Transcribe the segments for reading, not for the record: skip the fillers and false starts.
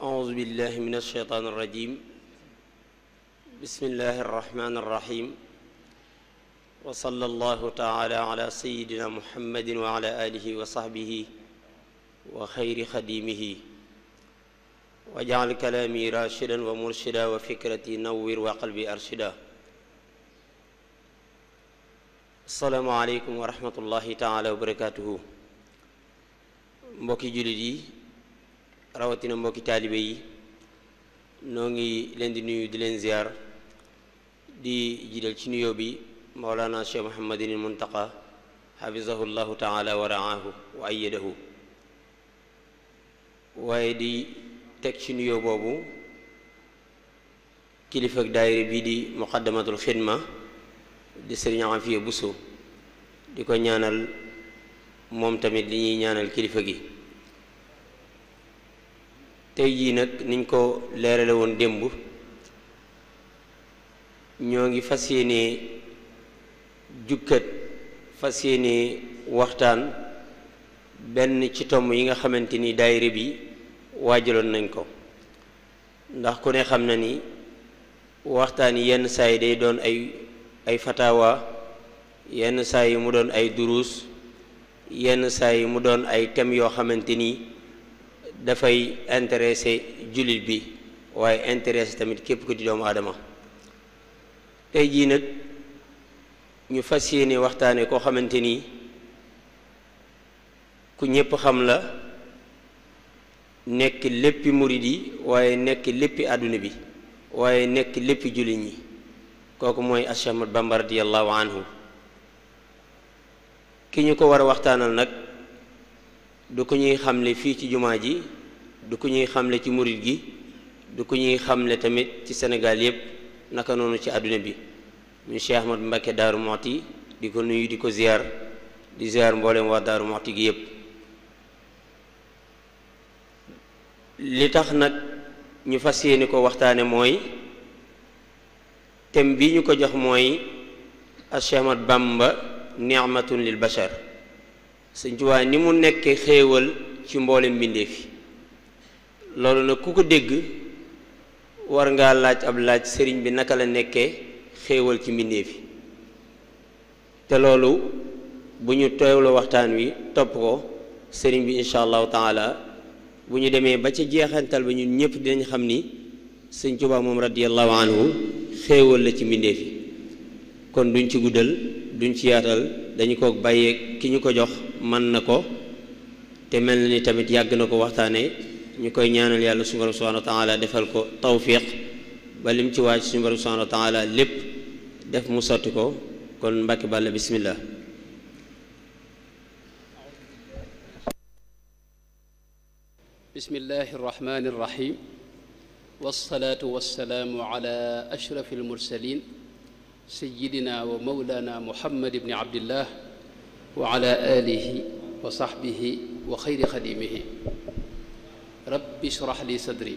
أعوذ بالله من الشيطان الرجيم بسم الله الرحمن الرحيم وصلى الله تعالى على سيدنا محمد وعلى آله وصحبه وخير خديمه واجعل كلامي راشدا ومرشدا وفكرتي نور وقلبي أرشدا. السلام عليكم ورحمة الله تعالى وبركاته. mbokki jullit yi rawatina mbokki taalibe yi noo ngi leen di nuyu di leen ziar di jiital ci nuyoo bi Mawlana Cheikh Muhammadin Muntaqa hafizahu llahu taala wa raahu wa ayyadahu, waaye di teg ci nuyoo boobu kilifa ak daayira bii di muqaddamatul xidma di Sëriñ Afiya Buso di ko ñaanal moom tamit li ñuy ñaanal kilifa gi. tey jii nag niñ ko leerale woon démb ñoo ngi fas yéenee jukkat fas yéenee waxtaan benn ci tomb yi nga xamante ni daayira bi waajaloon nañ ko, ndax ku ne xam na ni waxtaan yi yenn saa yi day doon ay fatawa, yenn saa yi mu doon ay duruus, yenn saa yi mu doon ay thèmes yoo xamante ni dafay intéressé jullit bi waaye intéressé tamit képp ku di doomu aadama. tey jii nag ñu fas yéene waxtaane koo xamante ni ku ñépp xam la, nekk léppi murid yi waaye nekk léppi àdduna bi waaye nekk léppi jullit ñi, kooku mooy Cheikh Ahmad Bamba radiyallahu anhu. ki ñu ko war a waxtaanal nag du ko ñuy xamle fii ci jumaa ji, du ko ñuy xamle ci murid gi, du ko ñuy xamle tamit ci Sénégal yépp, naka noonu ci àdduna bi, ñu Cheikh Ahmad Mbacké Daaru Muxti di ko nuyu di ko ziar di ziar mboolem waa Daaru Muxti gi yépp. li tax nag ñu fas yéene ko waxtaane mooy thème bi ñu ko jox mooy Cheikh Ahmad Bamba ni'matun lil bashar. Sëñ Tuubaa ni mu nekkee xéewal ci mboolem mbindeef yi, loolu nag ku ko dégg war ngaa laaj ab laaj sëriñ bi naka la nekkee xéewal ci mbindeef yi. te loolu bu ñu teewloo waxtaan wi topp ko sëriñ bi incha allahu taala bu ñu demee ba ca jeexantal ba ñun ñëpp dinañ xam ni Sëñ Tuubaa moom radiyallahu anhu xéewal la ci mbindeef yi. kon duñ ci guddal duñ ci yaatal, dañu ko bàyyee ki ñu ko jox mën na ko te mel na ni tamit yàgg na ko waxtaane. ñu koy ñaanal yàlla suñu borom subhanahu wa taala defal ko tawfiq ba lim ci waaj suñu borom subhanahu wa taala lépp def mu sotti ko. kon Mbàkke Bàlla bismillah. bismillahi irrahmani irrahim wassalaatu wassalaamu ala ashrafi almursalin sayyidina wa mawlana muhammad ibni abdillah wa ala alihi wa sahbihi wa xayri xadimihi. rabbi shrah li sadri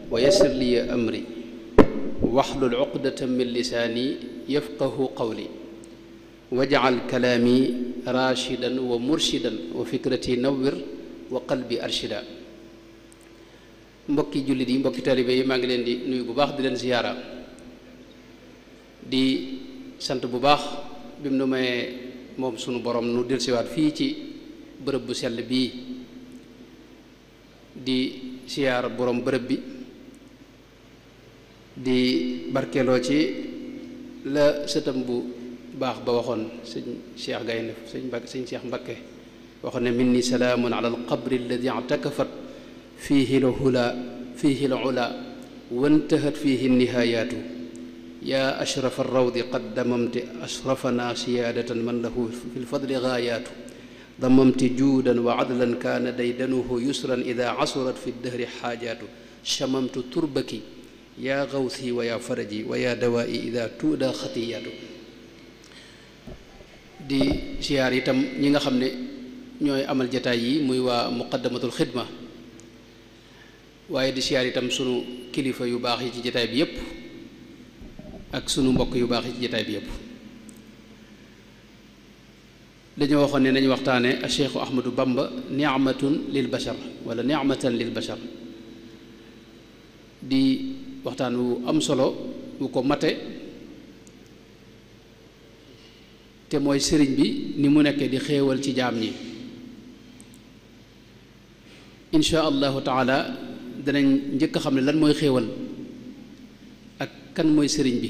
wa yassir li amri wahlul uqdatan min lisaani yafqahu qawli waj'al kalaami rashidan wa murshidan wa fikrati nawwir wa qalbi arshida. mbokki jullit yi, mbokki taalibe yi, maa ngi leen di nuyu bu baax di leen ziyaara, di sant bu baax bi mu nu mayee moom sunu borom nu dellusiwaat fii ci bërëb bu sell bii di siyaar borom bërëb bi, di barkeeloo ci la sëtam bu baax ba waxoon sëñ Cheikh Gaynde sëñ Cheikh Mbakke waxoon ne minni salaamun ala alqabri alladi i'takafat fiihi lula wantahat fiihi nihayaatu yaa ashraf alrawdi qad damamti ashrafana siyaadatan man lahu fi lfadli gaayaatu damamti juudan wa adlan kaana daydanuhu yusran ida casurat fi ddahri xaajaatu chamamtu turbaki yaa gawsi wa yaa faraji wa yaa dawaa'i ida tuuda xatiyaatu. di siyaar itam ñi nga xam ne ñooy amal jataay yi muy waa muqaddamatul xidma, waaye di siyaar itam sunu kilifa yu baax yi ci jataay bi yépp ak sunu mbokk yu baax yi ci jataay bi yépp. dañoo waxoon ne nañu waxtaane a Cheikhu Ahmadou Bamba ni'matun lil bashar wala ni'matan lil bashar di waxtaan wu am solo wu ko mate te mooy sëriñ bi ni mu nekkee di xéewal ci jaam ñi. insha allahu taala danañ njëkk a xam ne lan mooy xéewal ak kan mooy sëriñ bi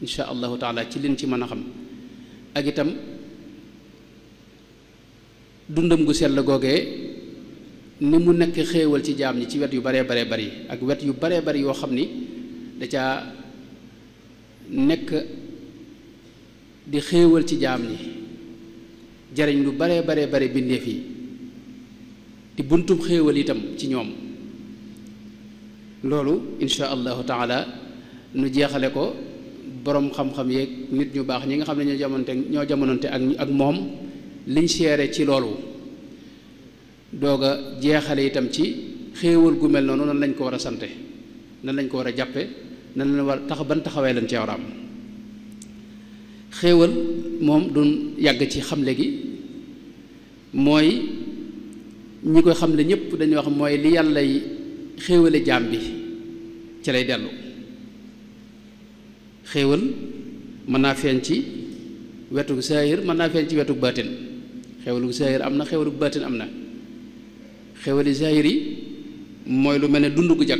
insha allahu taala ci liñ ci mën a xam ak itam dundam gu sell googee ni mu nekk xéewal ci jaam ñi ci wet yu baree baree bari ak wet yu baree bari yoo xam ni da caa nekk di xéewal ci jaam ñi jariñ lu baree baree bare bindeef yi di buntum xéewal itam ci ñoom. loolu insha allahu taala nu jeexale ko boroom xam-xam yeeg nit ñu baax ñi nga xam ne ñoo jamononte ak moom liñ seere ci loolu doog a jeexale itam ci xéewal gu mel noonu nan lañ ko war a sante nan lañ ko war a jàppe nan lañ war ban taxawee lañ ci war a am. xéewal moom duñ yàgg ci xamle gi mooy ñi koy xamle ñépp dañuy wax mooy li yàlla xéewale jaam bi ci lay dellu. xéewal mën naa feeñ ci wetu saahir mën naa feeñ ci wetu baatin. xéewalu saahir am na xéewalu baatin am na. xéewali saahir yi mooy lu mel ne dund gu jag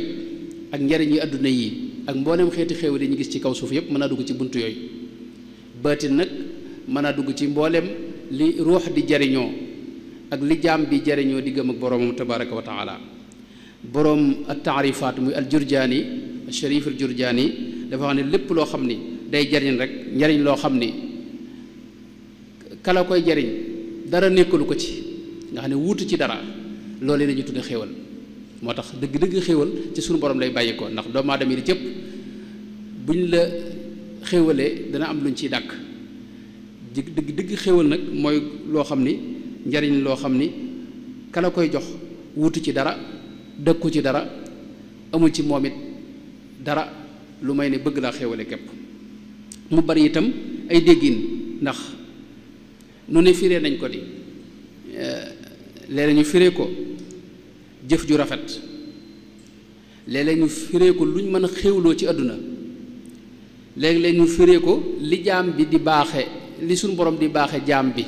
ak njariñ yi àdduna yi ak mboolem xeeti xéewal yi ñu gis ci kaw suuf yépp mën naa dugg ci bunt yooyu. baatin nag mën naa dugg ci mboolem li ruux di jariñoo ak li jaam bi jariñoo di gëm ak boroomam tabaraka wa taala. boroom at taarifaat muy al jurjaani al sharif al jurjaani dafa wax ne lépp loo xam ni day jariñ rek njariñ loo xam ni kala koy jariñ dara nekkalu ko ci nga xam ne wuutu ci dara loolu la ñuy tudde xéewal. moo tax dëgg-dëgg xéewal ci sunu borom lay bàyyi ko ndax doomu aadama yi di cëpp buñ la xéewalee dana am luñ ciy dàkk. dëgg xéewal nag mooy loo xam ni njariñ loo xam ni kala koy jox wuutu ci dara dëkku ci dara amul ci moom it dara lu may ne bëgg laa xéewale képp. mu bari itam ay déggin ndax nu ne firee nañ ko di léeg-léeg ñu firee ko jëf ju rafet léeg-léeg ñu firee ko luñ mën a xéewloo ci àdduna léeg-léeg ñu firee ko li jaam bi di baaxe li suñu borom di baaxe jaam bi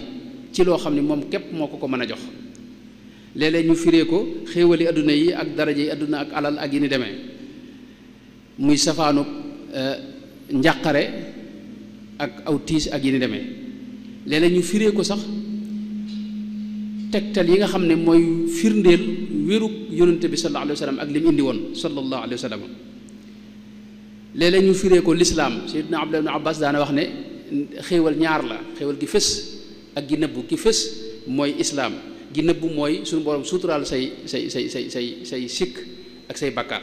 ci loo xam ne moom képp moo ko mën a jox. léeg-léeg ñu firee ko xéewali àdduna yi ak daraja yi àdduna ak alal ak yi ni demee muy safaanu njàqare ak aw tiis ak yi ni demee. léeg-léeg ñu firee ko sax tegtal yi nga xam ne mooy firndeel wérug yonente bi sallallahu alayhi wa sallam ak li mu indi woon sallallahu alayhi wa sallam. léeg-léeg ñu firee ko lislaam. Sayyidina Abdullah ibn Abbas daana wax ne xéewal ñaar la xéewal gi fës ak gi nëbbu ki fës mooy islaam gi nëbbu mooy suñu borom suturaal say sikk ak say bàkkaar.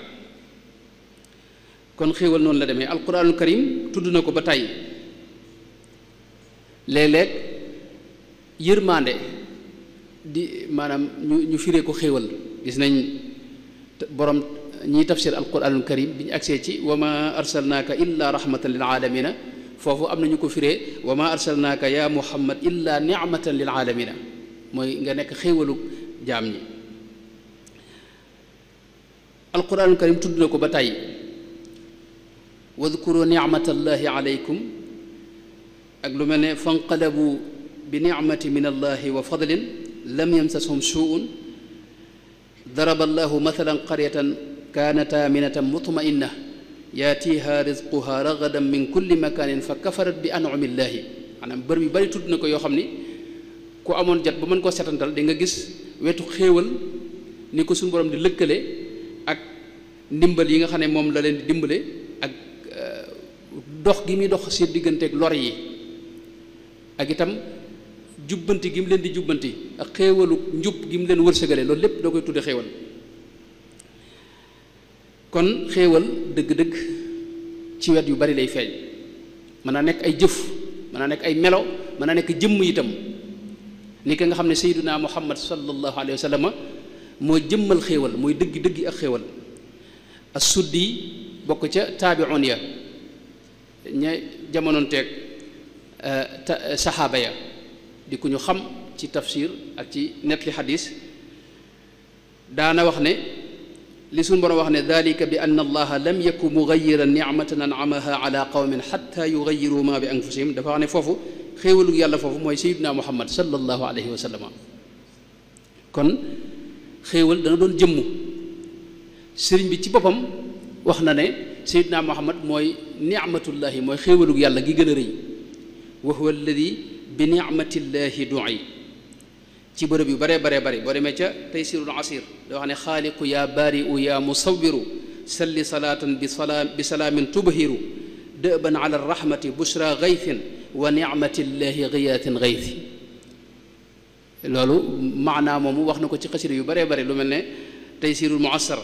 kon xéewal noonu la demee. alquranul karim tudd na ko ba tey. léeg-léeg yërmande di maanaam ñu firee ko xéewal. gis nañ borom ñiy tafsir alquranul karim bi ñu agsee ci wa ma arsalnaaka illa rahmatan lil aalamina foofu am na ñu ko firee wa ma arsalnaaka ya muhammad illa ni'matan lil aalamina mooy nga nekk xéewalu jaam ñi. alquranul karim tudd na ko ba tey wadkuru nicmatallahi alaykum ak lu mel ne fanqalabu bi nicmati min allahi wa fadlin lam yamsashum suun daraba allahu mathalan qaryatan kaanat aaminatan mutma'inna yaatiha rizquha ragadan min kulli makanin fa kafarat bi an'ami llahi. maanaam bër yu bari tudd na ko yoo xam ni ku amoon jot ba mën koo setantal di nga gis wetu xéewal ni ko suñu borom di lëkkale ak ndimbal yi nga xam ne moom la leen di dimbale ak dox gi muy dox seen digganteeg lor yi ak itam jubbanti gi mu leen di jubbanti ak xéewalu njub gi mu leen wërsëgale loolu lépp doo koy tudde xéewal. kon xéewal dëgg-dëgg ci wet yu bari lay feeñ. mën naa nekk ay jëf mën naa nekk ay melo mën naa nekk jëmm itam ni ki nga xam ne sayyiduna muhammad sallallahu alayhi wa sallam moo jëmmal xéewal mooy dëggi ak xéewal. as-Suddi bokk ca taabi'un ya ña jamonoonteeg saxaaba ya di ku ñu xam ci tafsir ak ci nettali xadis daana wax ne li suñu borom wax ne dalika bi anna allaha lam yaku mugayiran nicmatan anamaha ala qawmin xatta yugayiru ma bi anfusihim dafa wax ne foofu xéewalu yàlla foofu mooy sayidna muhammad sallallahu alayhi wa sallam kon xéewal dana doon jëmm sëriñ bi ci boppam wax na ne sayidna muhammad mooy nicmatullahi mooy xéewalug yàlla gi gën a rëy wa huwa alladi bi nicmatillahi du'i ci bërëb yu baree baree bari boo demee ca taysirul asir da wax ne xaaliqu yaa baari'u yaa musawiru salli salaatan bi salaamin tubhiru dëban ala rahmati bushra gaythin wa nicmatillahi giyaatin gaythi loolu maanaa moomu wax na ko ci xasida yu baree bari lu mel ne taysirul muassar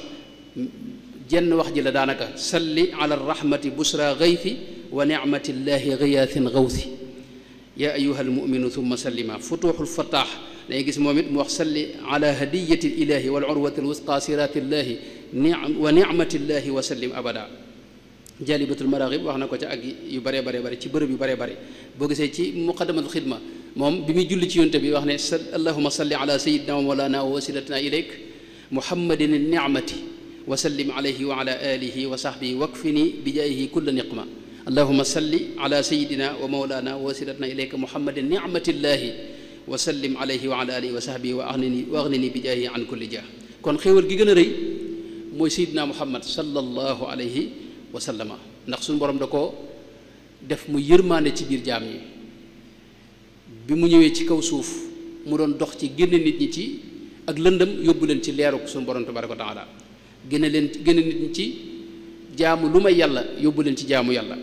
jenn wax ji la daanaka salli ala rahmati bushra gaythi wa nicmatillahi giyaatin gawthi yaa ayuha almuminu thumma sallima futuxul fataax dangay gis moom it mu wax salli ala hadiyati ilahi wal urwati alwusqa siratillahi wa nicmatillahi wa sallim abada jalibatul maraaxib wax na ko ca ak yu baree baree bare ci bërëb yu baree bare boo gisee ci muqaddamatul xidma moom bi muy julli ci yonte bi wax ne allahuma salli ala sayidina wa mawlana wa wasilatina ilayk muhammadin nicmati wa sallim alayhi wa ala alihi wa sahbihi wakfini bi jaayihi kulla niqma allahuma salli ala sayidina wa mawlana wa wasilatina ilayka muhammadin nicmatillahi wa sallim alayhi wa ala alihi wa sahbihi wa aghnini bi jaayihi an kulli jah kon xéewal gi gën a rëy mooy sayidina muhammad sallallahu alayhi wa sallama ndax suñu borom da ko def mu yërmaande ci biir jaam ñi bi mu ñëwee ci kaw suuf mu doon dox ci génne nit ñi ci ak lëndëm yóbbu leen ci leeruk suñu borom tabaraka wa taala génne nit ñi ci jaamu lu may yàlla yóbbu leen ci jaamu yàlla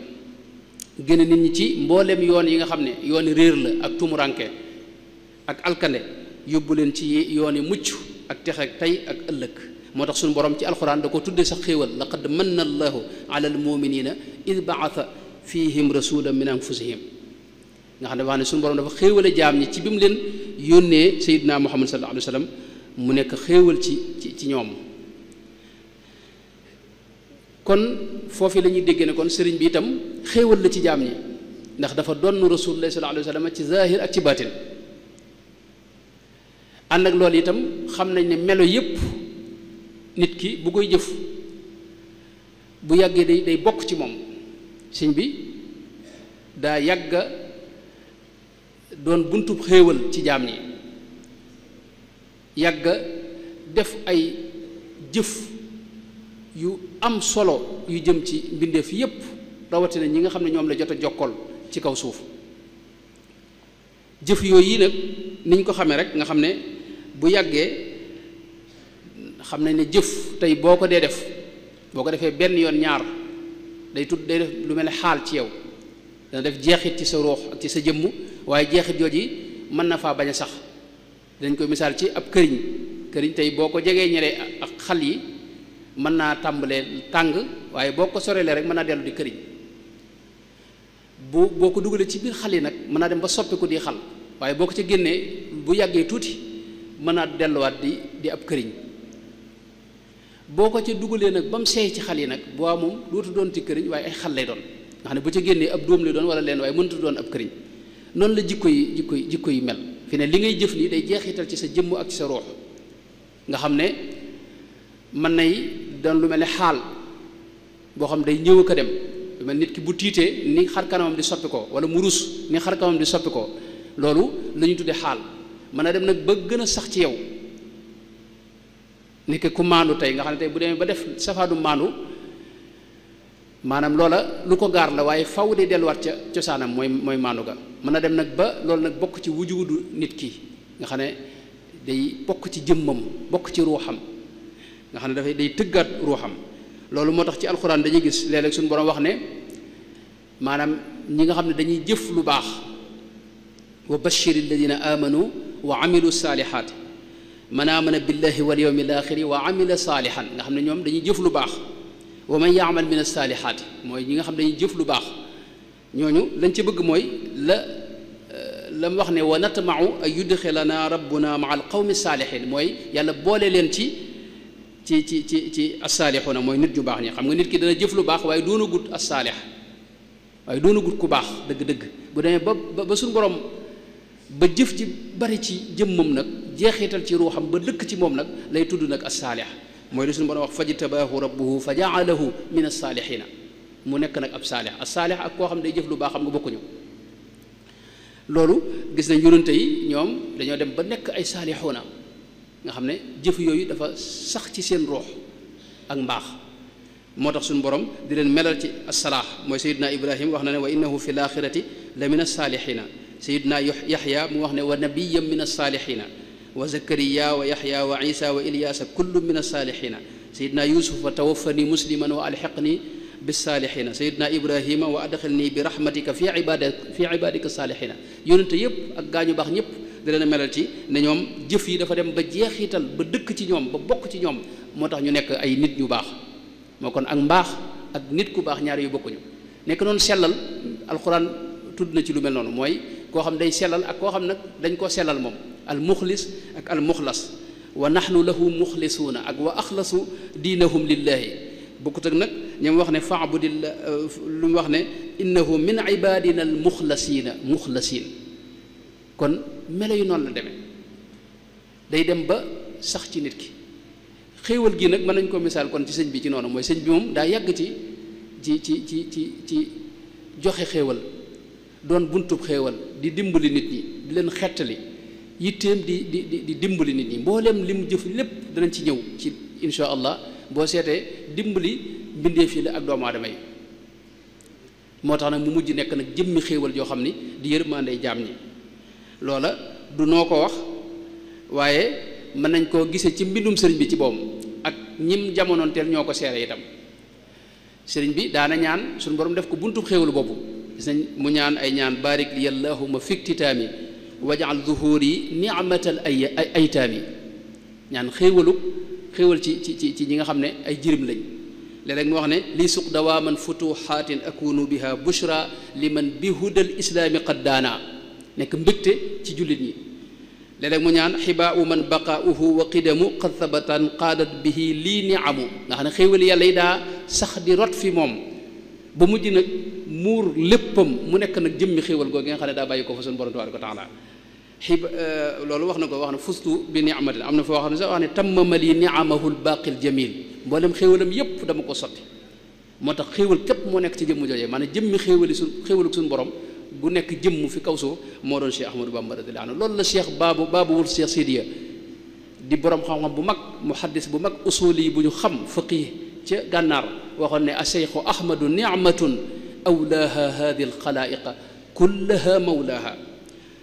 génne nit ñi ci mboolem yoon yi nga xam ne yooni réer la ak tumuranke ak alkande yóbbu leen ci yooni mucc ak texe ak tey ak ëllëg moo tax suñu borom ci alxuraan da ko tuddee sax xéewal laqad manna allahu ala almuminina id baata fihim rasulan min anfusihim nga xam ne wax ne suñu borom dafa xéewale jaam ñi ci bi mu leen yónnee sayidina muhammad sallallahu alayhi wa sallam mu nekk xéewal ci ñoom kon foofu la ñuy déggee ne kon sëriñ bi itam xéewal la ci jaam ñi ndax dafa donn rasulullah sallallahu alayhi wa sallam ci zahir ak ci baatin ànd ak loolu itam xam nañ ne melo yépp nit ki bu koy jëf bu yàggee day bokk ci moom sëñ bi daa yàgga doon buntub xéewal ci jaam ñi yàgga def ay jëf yu am solo yu jëm ci mbindeef yépp rawatina ñi nga xam ne ñoom la jot a jokkool ci kaw suuf jëf yooyu yi nag niñ ko xamee rek nga xam ne bu yàggee xam nañ ne jëf tey boo ko defee benn yoon ñaar day def lu mel ne xaal ci yow dana def jeexit ci sa ruux ak ci sa jëmm waaye jeexit jooju yi mën na faa bañ a sax dañ koy misaal ci ab këriñ tey boo ko jegee ñere ak xal yi mën naa tàmbalee tàng waaye boo ko soreelee rek mën naa dellu di këriñ boo ko dugalee ci biir xal yi nag mën naa dem ba soppi ko di xal waaye boo ko ca génnee bu yàggee tuuti mën naa delluwaat di ab këriñ boo ko ca dugalee nag ba mu seey ci xal yi nag boo moom dootu doon ti këriñ waaye ay xal lay doon nga xam ne bu ca génnee ab dóom lay doon wala leen waaye mënatu doon ab këriñ noonu la jikko yi mel fi ne li ngay jëf nii day jeexital ci sa jëmm ak ci sa ruux nga xam ne mën nay doon lu mel ne xaal boo xam day ñëw ak a dem lu mel nit ki bu tiitee ni xar kanamam di soppi ko wala mu rus ni xar kanamam di soppi ko loolu la ñu tuddee xaal mën a dem nag ba gën a sax ci yow ni ki ku maandu tey nga xam ne tey bu demee ba def safaadu maandu maanaam loola lu ko gaar la waaye faw de delluwaat ca cosaanam mooy maandu ga mën a dem nag ba loolu nag bokk ci wujudu nit ki nga xam ne day bokk ci jëmmam bokk ci ruuxam nga xam ne dafay day tëggaat ruuxam loolu moo tax ci alxuraan dañuy gis léeg-léeg suñu borom wax ne maanaam ñi nga xam ne dañuy jëf lu baax wa bashiri alladina amanu wa amilu saalihaat man amana billahi wal yawmil axiri wa amila saalihan nga xam ne ñoom dañuy jëf lu baax wa man yaamal min as-saalihaati mooy ñi nga xam ne dañuy jëf lu baax ñooñu lañ ci bëgg mooy la mu wax ne wa natmau ay yudxilana rabbuna maa al qawmi saalihin mooy yàlla boole leen ci as-saalixuuna mooy nit ñu baax ñi xam nga nit ki dana jëf lu baax waaye doon a gut as-saalix waaye doon a gut ku baax dëgg-dëgg bu demee ba suñu borom ba jëf ji bari ci jëmmam nag jeexital ci ruuxam ba dëkk ci moom nag lay tudd nag as-saalih mooy li suñu borom wax fajtabaahu rabbuhu fa ja'alahu min as-saalihiina mu nekk nag ab saalih as-saalih ak koo xam day jëf lu baax xam nga bokkuñu loolu gis nañ yonente yi ñoom dañoo dem ba nekk ay saalixuuna nga xam ne jëf yooyu dafa sax ci seen ruux ak mbaax moo tax suñu borom di leen melal ci as-salaax mooy sayidna ibrahim wax na ne wa innahu fi l-aaxirati la min as-saalixiina sayidna yaxya mu wax ne wa nabiyyan min as-saalixiina wa zakariya wa yaxya wa isa wa ilyaasa kullu min as-saalixiina sayidna yusuf wa tawaffani musliman wa alxiqni bis-saalixiina sayidna ibrahima wa adxilni bi rahmatika fi ibadika saalixiina yonente yëpp ak gaañu baax ñëpp di leen melal ci ne ñoom jëf yi dafa dem ba jeexital ba dëkk ci ñoom ba bokk ci ñoom moo tax ñu nekk ay nit ñu baax moo kon ak mbaax ak nit ku baax ñaar yu bokkuñu nekk noonu sellal alxuraan tudd na ci lu mel noonu mooy koo xam day sellal ak koo xam nag dañ koo sellal moom al muxlis ak al muxlas wa nahnu lahu muxlisuuna ak wa axlasu diinahum lillahi bokkut ak nag ñoom wax ne faabudillah lu mu wax ne innahu min ibadina al muxlasiina muxlasiin kon melo yu noonu la demee day dem ba sax ci nit ki xéewal gi nag mën nañ ko misaal kon ci sëñ bi ci noonu mooy sëñ bi moom daa yàgg ci joxe xéewal doon buntub xéewal di dimbali nit ñi di leen xettali yitteem di dimbali nit ñi mbooleem li mu jëf lépp danañ ci ñëw ci insha allah boo seetee dimbali mbindeef yi la ak doomu aadama yi moo tax nag mu mujj nekk nag jëmmi xéewal joo xam ni di yërmandey jaam ñi loola du noo ko wax waaye mën nañ koo gisee ci mbindum sëriñ bi ci boom ak ñim jamonoonteel ñoo ko seere itam sëriñ bi daana ñaan suñu borom def ko buntu xéewal boobu gis nañ mu ñaan ay ñaan barik li allahumma fiktitaami wajal zuhuri ni'matal aytaami ñaan xéewal ci ñi nga xam ne ay jirim lañ léeg-léeg mu wax ne li suq dawaaman futuxaatin akunu biha bushra liman bi hudal islaami qad daana nekk mbégte ci jullit ñi léeg-léeg mu ñaan xibaau man baqaauhu wa qidamu qad sabatan qaadat bihi lii niamu nga xam ne xéewal yàlla yi daa sax di rot fi moom ba mujj nag muur léppam mu nekk nag jëmmi xéewal googu nga xam ne daa bàyyi ko fa suñu borom tabaaraka wa taala loolu wax na ko wax ne fustu bi niamatin am na foo xam ne sax wax ne tammama li niamahu lbaaqil jamil mboolem xéewalam yépp dama ko sotti moo tax xéewal képp moo nekk ci jëmm joojee maanaam jëmmi xéewalu suñu borom gu nekk jëmm fi kaw suuf moo doon Cheikh Ahmadou Bamba radiyallahu anhu loolu la Cheikh baabawul Cheikh Sidiya di borom xam-xam bu mag muhaddis bu mag usuli bu ñu xam faqih ca gànnaar waxoon ne acheikhu ahmadu nicmatun awlaaha hadi alxalaa'iqa kullaha mawlaaha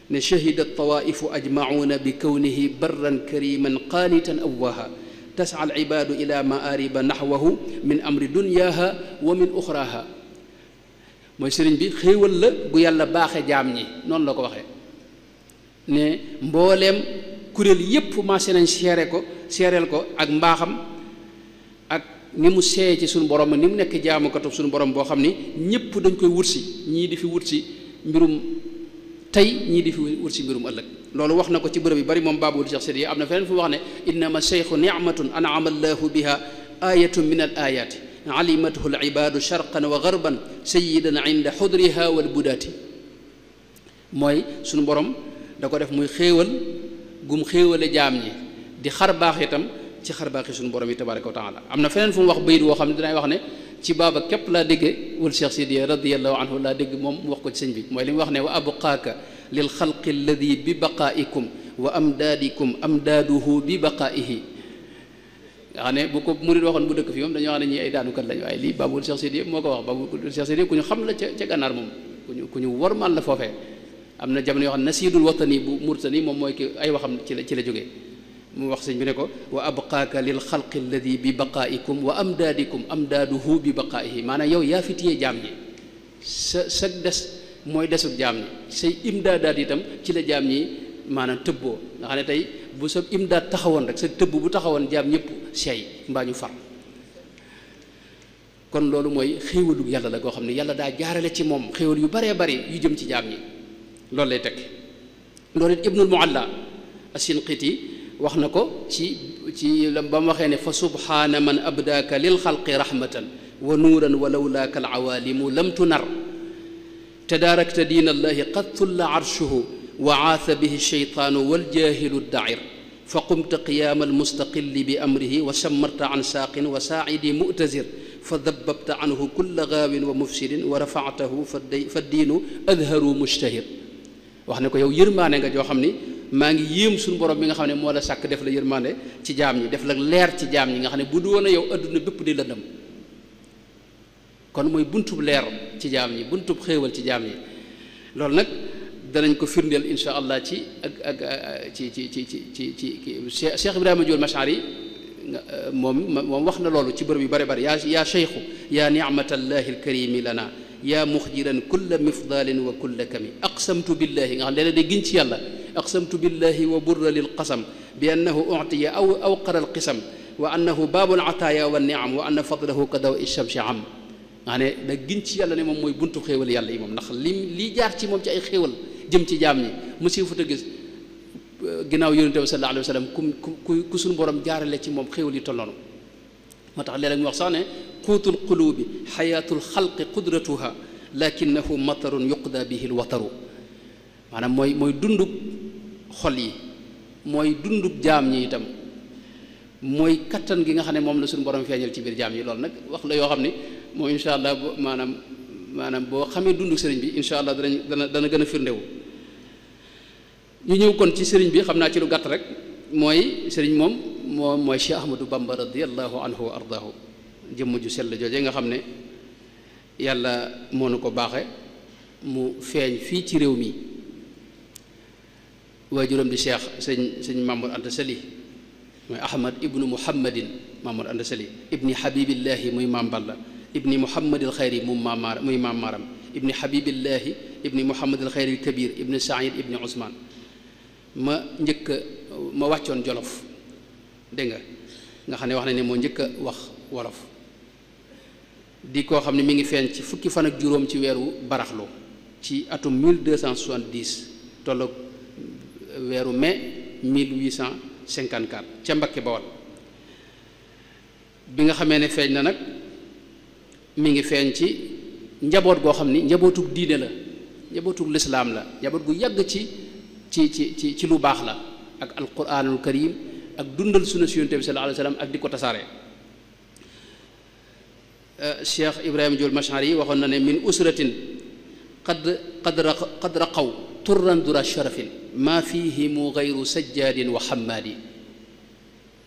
ne shahida tawaifu ajmacuuna bi kawnihi barran kariman qaanitan awwaaha tasca alcibaadu ila maariba naxwahu min amri dunyaaha wa min uxraaha mooy sëriñ bi xéewal la bu yàlla baaxe jaam ñi noonu la ko waxee ne mbooleem kuréel yépp maase nañ seereel ko ak mbaaxam ak ni mu seey ci suñu borom ni mu nekk jaamukatu suñu borom boo xam ni ñépp dañ koy wutsi ñii di fi wutsi mbirum tey ñii di fi wutsi mbirum ëllëg loolu wax na ko ci bërëb yu bari moom baabul Cheikh Sidi am na feneen fu wax ne innama cheikhu nicmatun an'ama allahu biha ayatun min al ayaati alimathu alibaadu sharqan wa garban sayidan inda xudriha wal budaati mooy suñu borom da ko def muy xéewal gum xéewale jaam ñi di xar baax itam ci xar baaxi suñu borom yi tabaraka wa taala am na feneen fu mu wax bayit woo xam ne dinay wax ne ci baaba képp laa dégge wal Cheikh Sidiya radiallahu anhu laa dégg moom mu wax ko ci sëñ bi mooy li mu wax ne wa abqaaka lil xalqi alladi bi baqaaikum wa amdaadikum amdaaduhu bi baqaaihi nga xam ne bu ko murid waxoon bu dëkk fi moom dañoo wax ne ñi ay daanukat lañu waaye lii baabul Cheikh Sidiya moo ko wax baabul Cheikh Sidiya ku ñu xam la ca gànnaar moom ku ñu wormaal la foofee am na jamono yoo xam ne nasiidul watani bu murtani moom mooy ki ay waxam ci la jógee mu wax sëñ bi ne ko wa abqaaka lil xalqi alladi bi baqaaikum wa amdaadikum amdaaduhu bi baqaaihi maanaam yow yaa fi téye jaam ñi sa des mooy desug jaam ñi say imdaadaat itam ci la jaam ñi maanaam tëbboo nga xam ne tey bu sa imdaad taxawoon rek sa tëbb bu taxawoon jaam ñëpp seey mbaa ñu far kon loolu mooy xéewalu yàlla la goo xam ne yàlla daa jaarale ci moom xéewal yu baree bari yu jëm ci jaam ñi loolu lay tekk loolu it ibnul mualla as-Sinqiti wax na ko ci ba mu waxee ne fa subhaana man abdaaka lil xalqi rahmatan wa nuuran wa lawlaaka al awaalimu lam tunar tadaarakta diina allahi qad tulla arshuhu wa aatha bihi sheytaanu waljaahilu dair fa qumta qiyaama almustaqilli bi amrihi wa sammarta an saaqin wa saaidi mu'tazir fa dabbabta anhu kulla gaawin wa mufsidin wa rafatahu fa diinu adharu mujtahir wax ne ko yow yërmaane nga joo xam ni maa ngi yéem suñu borom bi nga xam ne moo la sàkk def la yërmaande ci jaam ñi def la leer ci jaam ñi nga xam ne bu du woon a yow adduna bépp di lëndëm kon mooy buntub leer ci jaam ñi buntub xéewal ci jaam ñi loolu nag danañ ko firndeel insha allah ci Cheikh Ibrahima Diol Mashari moom wax na loolu ci bërëb yu bare bare yaa cheikhu yaa nicmatallahi alkarimi lana yaa muxjiran kulla mifdalin wa kulla kami aqsamtu billahi nga xam ne day giñ ci yàlla aqsamtu billahi wa burra lil qasam bi annahu utiya aw qara al qisam wa annahu baabul ataaya wa niam wa anna fadlahu ka daw ishamsi am nga ne da giñ ci yàlla ne moom mooy buntu xéewal yàlla yi moom ndax lii jaar ci moom ci ay xéewal jëm ci jaam ñi musiw futa gis ginnaaw yonente bi sallallahu alayhi wa sallam ku suñu borom jaarale ci moom xéewal yi tolloonu moo tax léeg-léeg mu wax sax ne quutul qulubi xayaatul xalqi qudratuha lakinahu matarun yuqda bihi lwataru maanaam mooy dundub xol yi mooy dundub jaam ñi itam mooy kattan gi nga xam ne moom la suñu borom feeñal ci biir jaam ñi loolu nag wax la yoo xam ni moom incha allah maanaam boo xamee dundu sëriñ bi incha allah dana gën a firndewu ñu ñëw kon ci sëriñ bi xam naa ci lu gàtt rek mooy sëriñ moom mooy Cheikh Ahmadou Bamba radiallahu anhu wa ardaahu jëmm ju sell jooje nga xam ne yàlla moo nu ko baaxe mu feeñ fii ci réew mi waajuram di Cheikh sëñ Mamour Anta Sali mooy Ahmad ibnu Muhammadin Mamour Anta Sali ibni Habibillahi muy Maam Balla ibni Muhammadil Xayri muy Maam Maram ibni Habibillahi ibni Muhammadil Xayri Kabir ibni Saïd ibni Ousmane ma wàccoon Jolof dégg nga xam ne wax na ne moo njëkk a wax wolof di koo xam ne mi ngi feeñ ci fukki fan ak juróom ci weeru baraxlu ci atum 1270 tolloog weeru mai 1854 ca Mbakke Bawal bi nga xamee ne feeñ na nag mi ngi feeñ ci njaboot goo xam ni njabootug diine la njabootug lislaam la njaboot gu yàgg ci lu baax la ak alquranul karim ak dundal sunna si yonent bi sallallahu alayhi wa sallam ak di ko tasaare Cheikh Ibrahima Diol Mashari waxoon na ne min usratin qad raqaw turran dura sharafin maa fihimu gayru sajjaadin wa xammaadi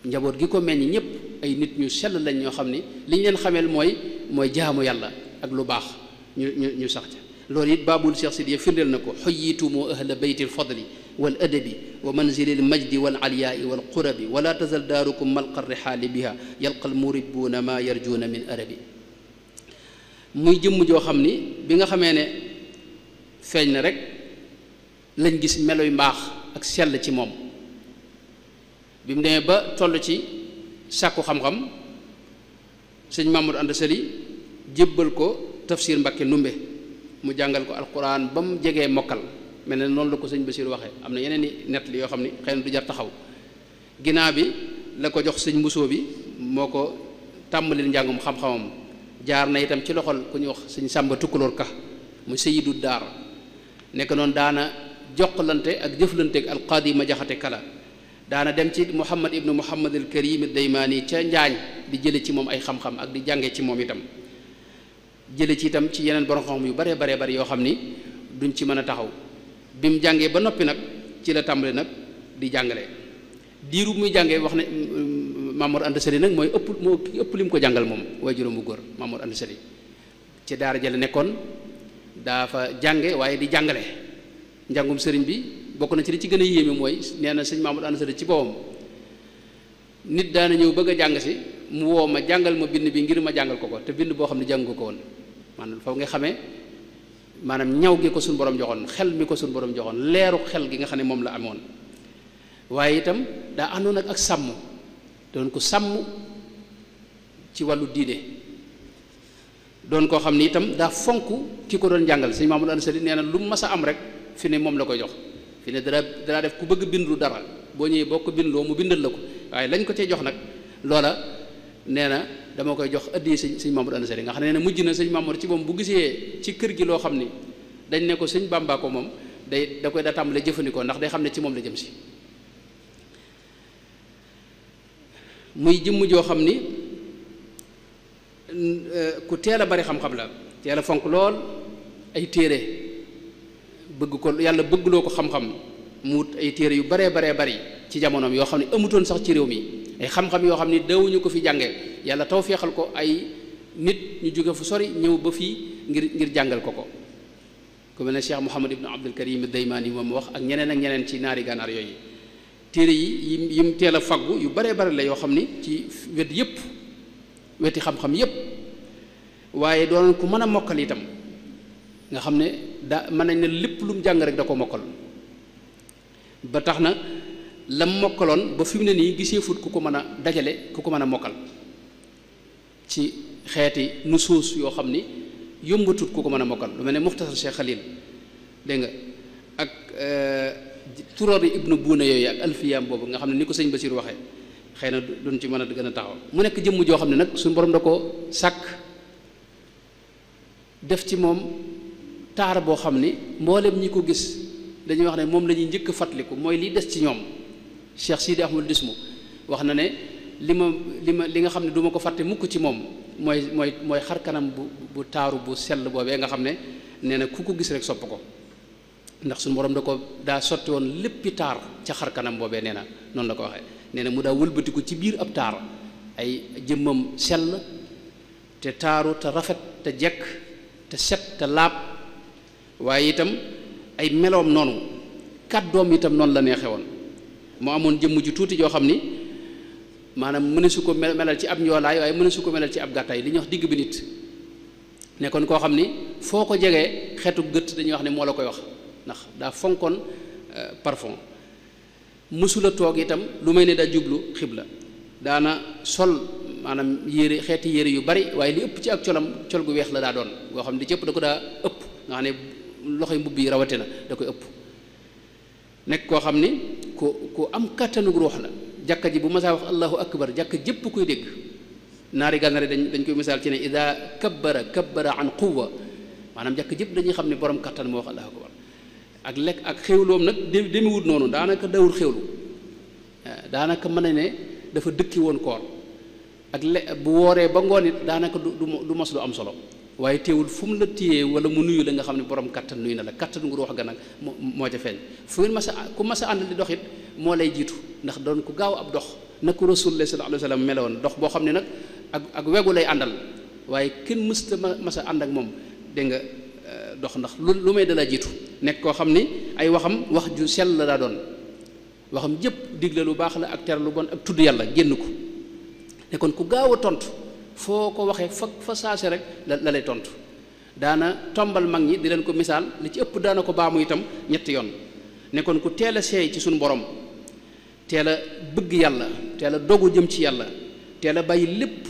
njaboot gi ko mel ni ñëpp ay nit ñu sell lañ ñoo xam ni li ñu leen xameel mooy jaamu yàlla ak lu baax ñu sax ca loolu it baabul Cheikh Sidiya firndeel na ko xoyitumu ahla beyti alfadli wal adabi wa manzili almajdi wal aliyaai wal qurabi wala tazal daarukum malqa rihaali biha yalqa almuribuuna maa yarjuuna min arabi muy jëmm joo xam ni bi nga xamee ne feeñ na rek lañ gis meloy mbaax ak sell ci moom bi mu demee ba toll ci sàkku xam-xam sëñ Mamadou Anta Sali jébbal ko tafsir Mbakke Ndumbe mu jàngal ko alquran ba mu jegee mokkal mel ne noonu la ko sëñ Basiir waxee am na yeneen i nett li yoo xam ni xëy na du jar taxaw ginnaaw bi la ko jox sëñ Mbusoo bi moo ko tàmbalil njàngum xam-xamam jaar na itam ci loxol ku ñuy wax sëñ Sàmba Tukkulóor Ka mu sayidu daar nekk noonu daana jokkalante ak jëflante ak alqaadi ma jaxate kala daana dem ci Muhammad ibnu Muhammad al Karim Daymaani ca Njaañ di jële ci moom ay xam-xam ak di jànge ci moom itam jële ci itam ci yeneen borom xam-xam yu bare yoo xam ni duñ ci mën a taxaw bi mu jàngee ba noppi nag ci la tàmbali nag di jàngale diiru muy jàngee wax ne Mamour Anta Sali nag mooy ëpp li mu ko jàngal moom waaye juróom bu góor Mamour Anta Sali ci daara jële nekkoon dafa jànge waaye di jàngale njàngum sëriñ bi bokk na ci li ci gën a yéeme mooy nee na sëñ Mamour Anta Sali ci boppam nit daana ñëw bëgg a jàng si mu woo ma jàngal ma bind bi ngir ma jàngal ko te bind boo xam ne jàngu ko woon maanaam foofu nga xamee maanaam ñaw gi ko suñu borom joxoon xel mi ko suñu borom joxoon leeru xel gi nga xam ne moom la amoon waaye itam daa àndoon ak sàmm doon ko sàmm ci wàllu diine doon koo xam ni itam daa fonk ki ko doon jàngal sëñ Mamadou Anta Sali nee na lu mu mas a am rek fi ne moom la koy jox fi ne dara def ku bëgg bindu dara boo ñëwee boo ko bindloo mu bindal la ko waaye lañ ko cee jox nag loola nee na dama koy jox addi sëñ Mamadou Anta Sali nga xam ne nee na mujj na sëñ Mamadou ci moom bu gisee ci kër gi loo xam ni dañ ne ko sëñ Bàmba ko moom da koy daa tàmbalee jëfandikoo ndax day xam ne ci moom la jëm si. muy jëmm joo xam ni ku teel a bari xam-xam la, teel a fonk lool ay téere, bëgg ko yàlla bëggloo ko xam-xam mu wut ay téere yu baree bari ci jamonoom yoo xam ne amutoon sax ci réew mi, ay xam-xam yoo xam ni dawuñu ko fi jànge, yàlla taw feexal ko ay nit ñu jóge fu sori ñëw ba fii ngir jàngal ko ku mel ne Cheikh Mouhamad ibnu Abdul Karim ad-Daymaani moom wax ak ñeneen ci naari gànnaar yooyu. téere yi yim teel a faggu yu baree bari la yoo xam ni ci wet yépp, weti xam-xam yépp, waaye doon ku mën a mokkal itam nga xam ne mën nañ ne lépp lu mu jàng rek da ko mokkal ba tax na lam mokkaloon ba fi mu ne nii gisee fut ku ko mën a dajale, ku ko mën a mokkal ci xeeti nusuus yoo xam ni yombatut ku ko mën a mokkal, lu mel ne Muxtasar Cheikh Khalil dégg nga ak Turari ibnu Buuna yooyu ak alfiyaam boobu nga xam ne ni ko sëñ Basiir waxee xëy na duñ ci mën a gën a taxaw. mu nekk jëmm joo xam ne nag suñu borom da ko sàkk def ci moom taar boo xam ni mboolem ñi ko gis dañuy wax ne moom la ñuy njëkk a fàttaliku, mooy liy des ci ñoom. Cheikh Sidi Ahmad Dismu wax na ne li nga xam ne du ma ko fàtte mukk ci moom mooy xar kanam bu taaru bu sell boobee nga xam ne nee na ku ko gis rek sopp ko, ndax suñu borom daa sotti woon léppi taar ca xar kanam boobee, nee na noonu la ko waxee. nee na mu daa wëlbatiku ci biir ab taar, ay jëmmam sell te taaru te rafet te jekk te set te laab, waaye itam ay meloom noonu, kàddoom itam noonu la neexe woon. mu amoon jëmm ju tuuti joo xam ni maanaam mëneesu ko melal ci ab njoolaay, waaye mëneesu ko melal ci ab gàttaay, li ñuy wax digg bi nit. nekkoon koo xam ni foo ko jegee xeetu gët dañuy wax ne moo la koy wax, ndax daa fonkoon parfum. mësula toog itam lu may ne daa jublu xibla, daana sol maanaam xeeti yére yu bari, waaye li ëpp ci ak col gu weex la daa doon, goo xam ne di cëpp da ko daa ëpp, nga xam ne loxoy mbubb yi rawatina da koy ëpp. nekk koo xam ni ku am kàttanug ruux la. jàkka ji bu masaa wax allahu akbar, jàkka jépp koy dégg. naari gànnaar dañ koy misaal ci ne ida kabbara an quwwa, maanaam jàkka jépp dañuy xam ne borom kàttan moo wax allahu akbar. ak lekk ak xéwloom nag demewut noonu, daanaka dawul xéwlu, daanaka mën na ne dafa dëkki woon koor ak bu wooree ba ngoon it daanaka du mos lu am solo, waaye teewul fu mu la téyee wala mu nuyu la nga xam ne borom kattan nuyu na la, kattan gu ruux ga nag moo ca feeñ. fu ngeen ku mas a àndal di dox it moo lay jiitu, ndax doon ku gaaw ab dox na ko Rasulullah sallallahu alayhi wa sallam meloon, dox boo xam ne nag ak wegu lay àndal, waaye kenn mësta mas a ànd ak moom dégg nga dox, ndax lu may dala jiitu. nekk koo xam ni ay wax ju sell la daa doon, waxam jëpp digle lu baax la ak tere lu bon ak tudd yàlla génn ko. nekkoon ku gaaw a tontu, foo ko waxee fa saase rek la lay tontu. daana tombal mag ñi di leen ko misaal, li ci ëpp daana ko baamu itam ñetti yoon. nekkoon ku teel a seey ci suñu borom, teel a bëgg yàlla, teel a dogu jëm ci yàlla, teel a bàyyi lépp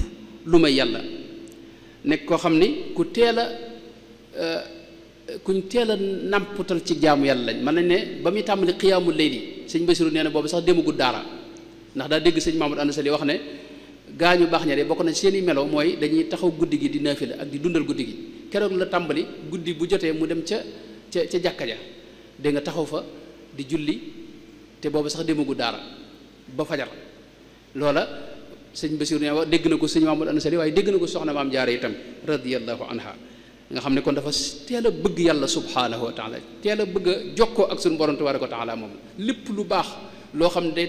lu may yàlla. nekk koo xam ni kuñ teel a namputal ci jaamu yàlla lañ. mën nañ ne ba muy tàmbali xiyaamul layli, sëñ Basiru nee na boobu sax demagul daara, ndax daa dégg sëñ Mamadou Anta Sali wax ne gaañu baax ña de bokk na seen i melo mooy dañuy taxaw guddi gi di naafila ak di dundal guddi gi. keroog la tàmbali guddi bu jotee mu dem ca jàkka ja dégg nga taxaw fa di julli, te boobu sax demagul daara ba fajar. loola sëñ Basiru nee wax dégg na ko sëñ Mamadou Anta Sali, waaye dégg na ko soxna Maam Jaara itam radiyallahu anha, nga xam ne kon dafa teel a bëgg yàlla subhaanahu wa taala, teel a bëgg a jokkoo ak suñu borom tabaaraka wa taala. moom lépp lu baax loo xam ne day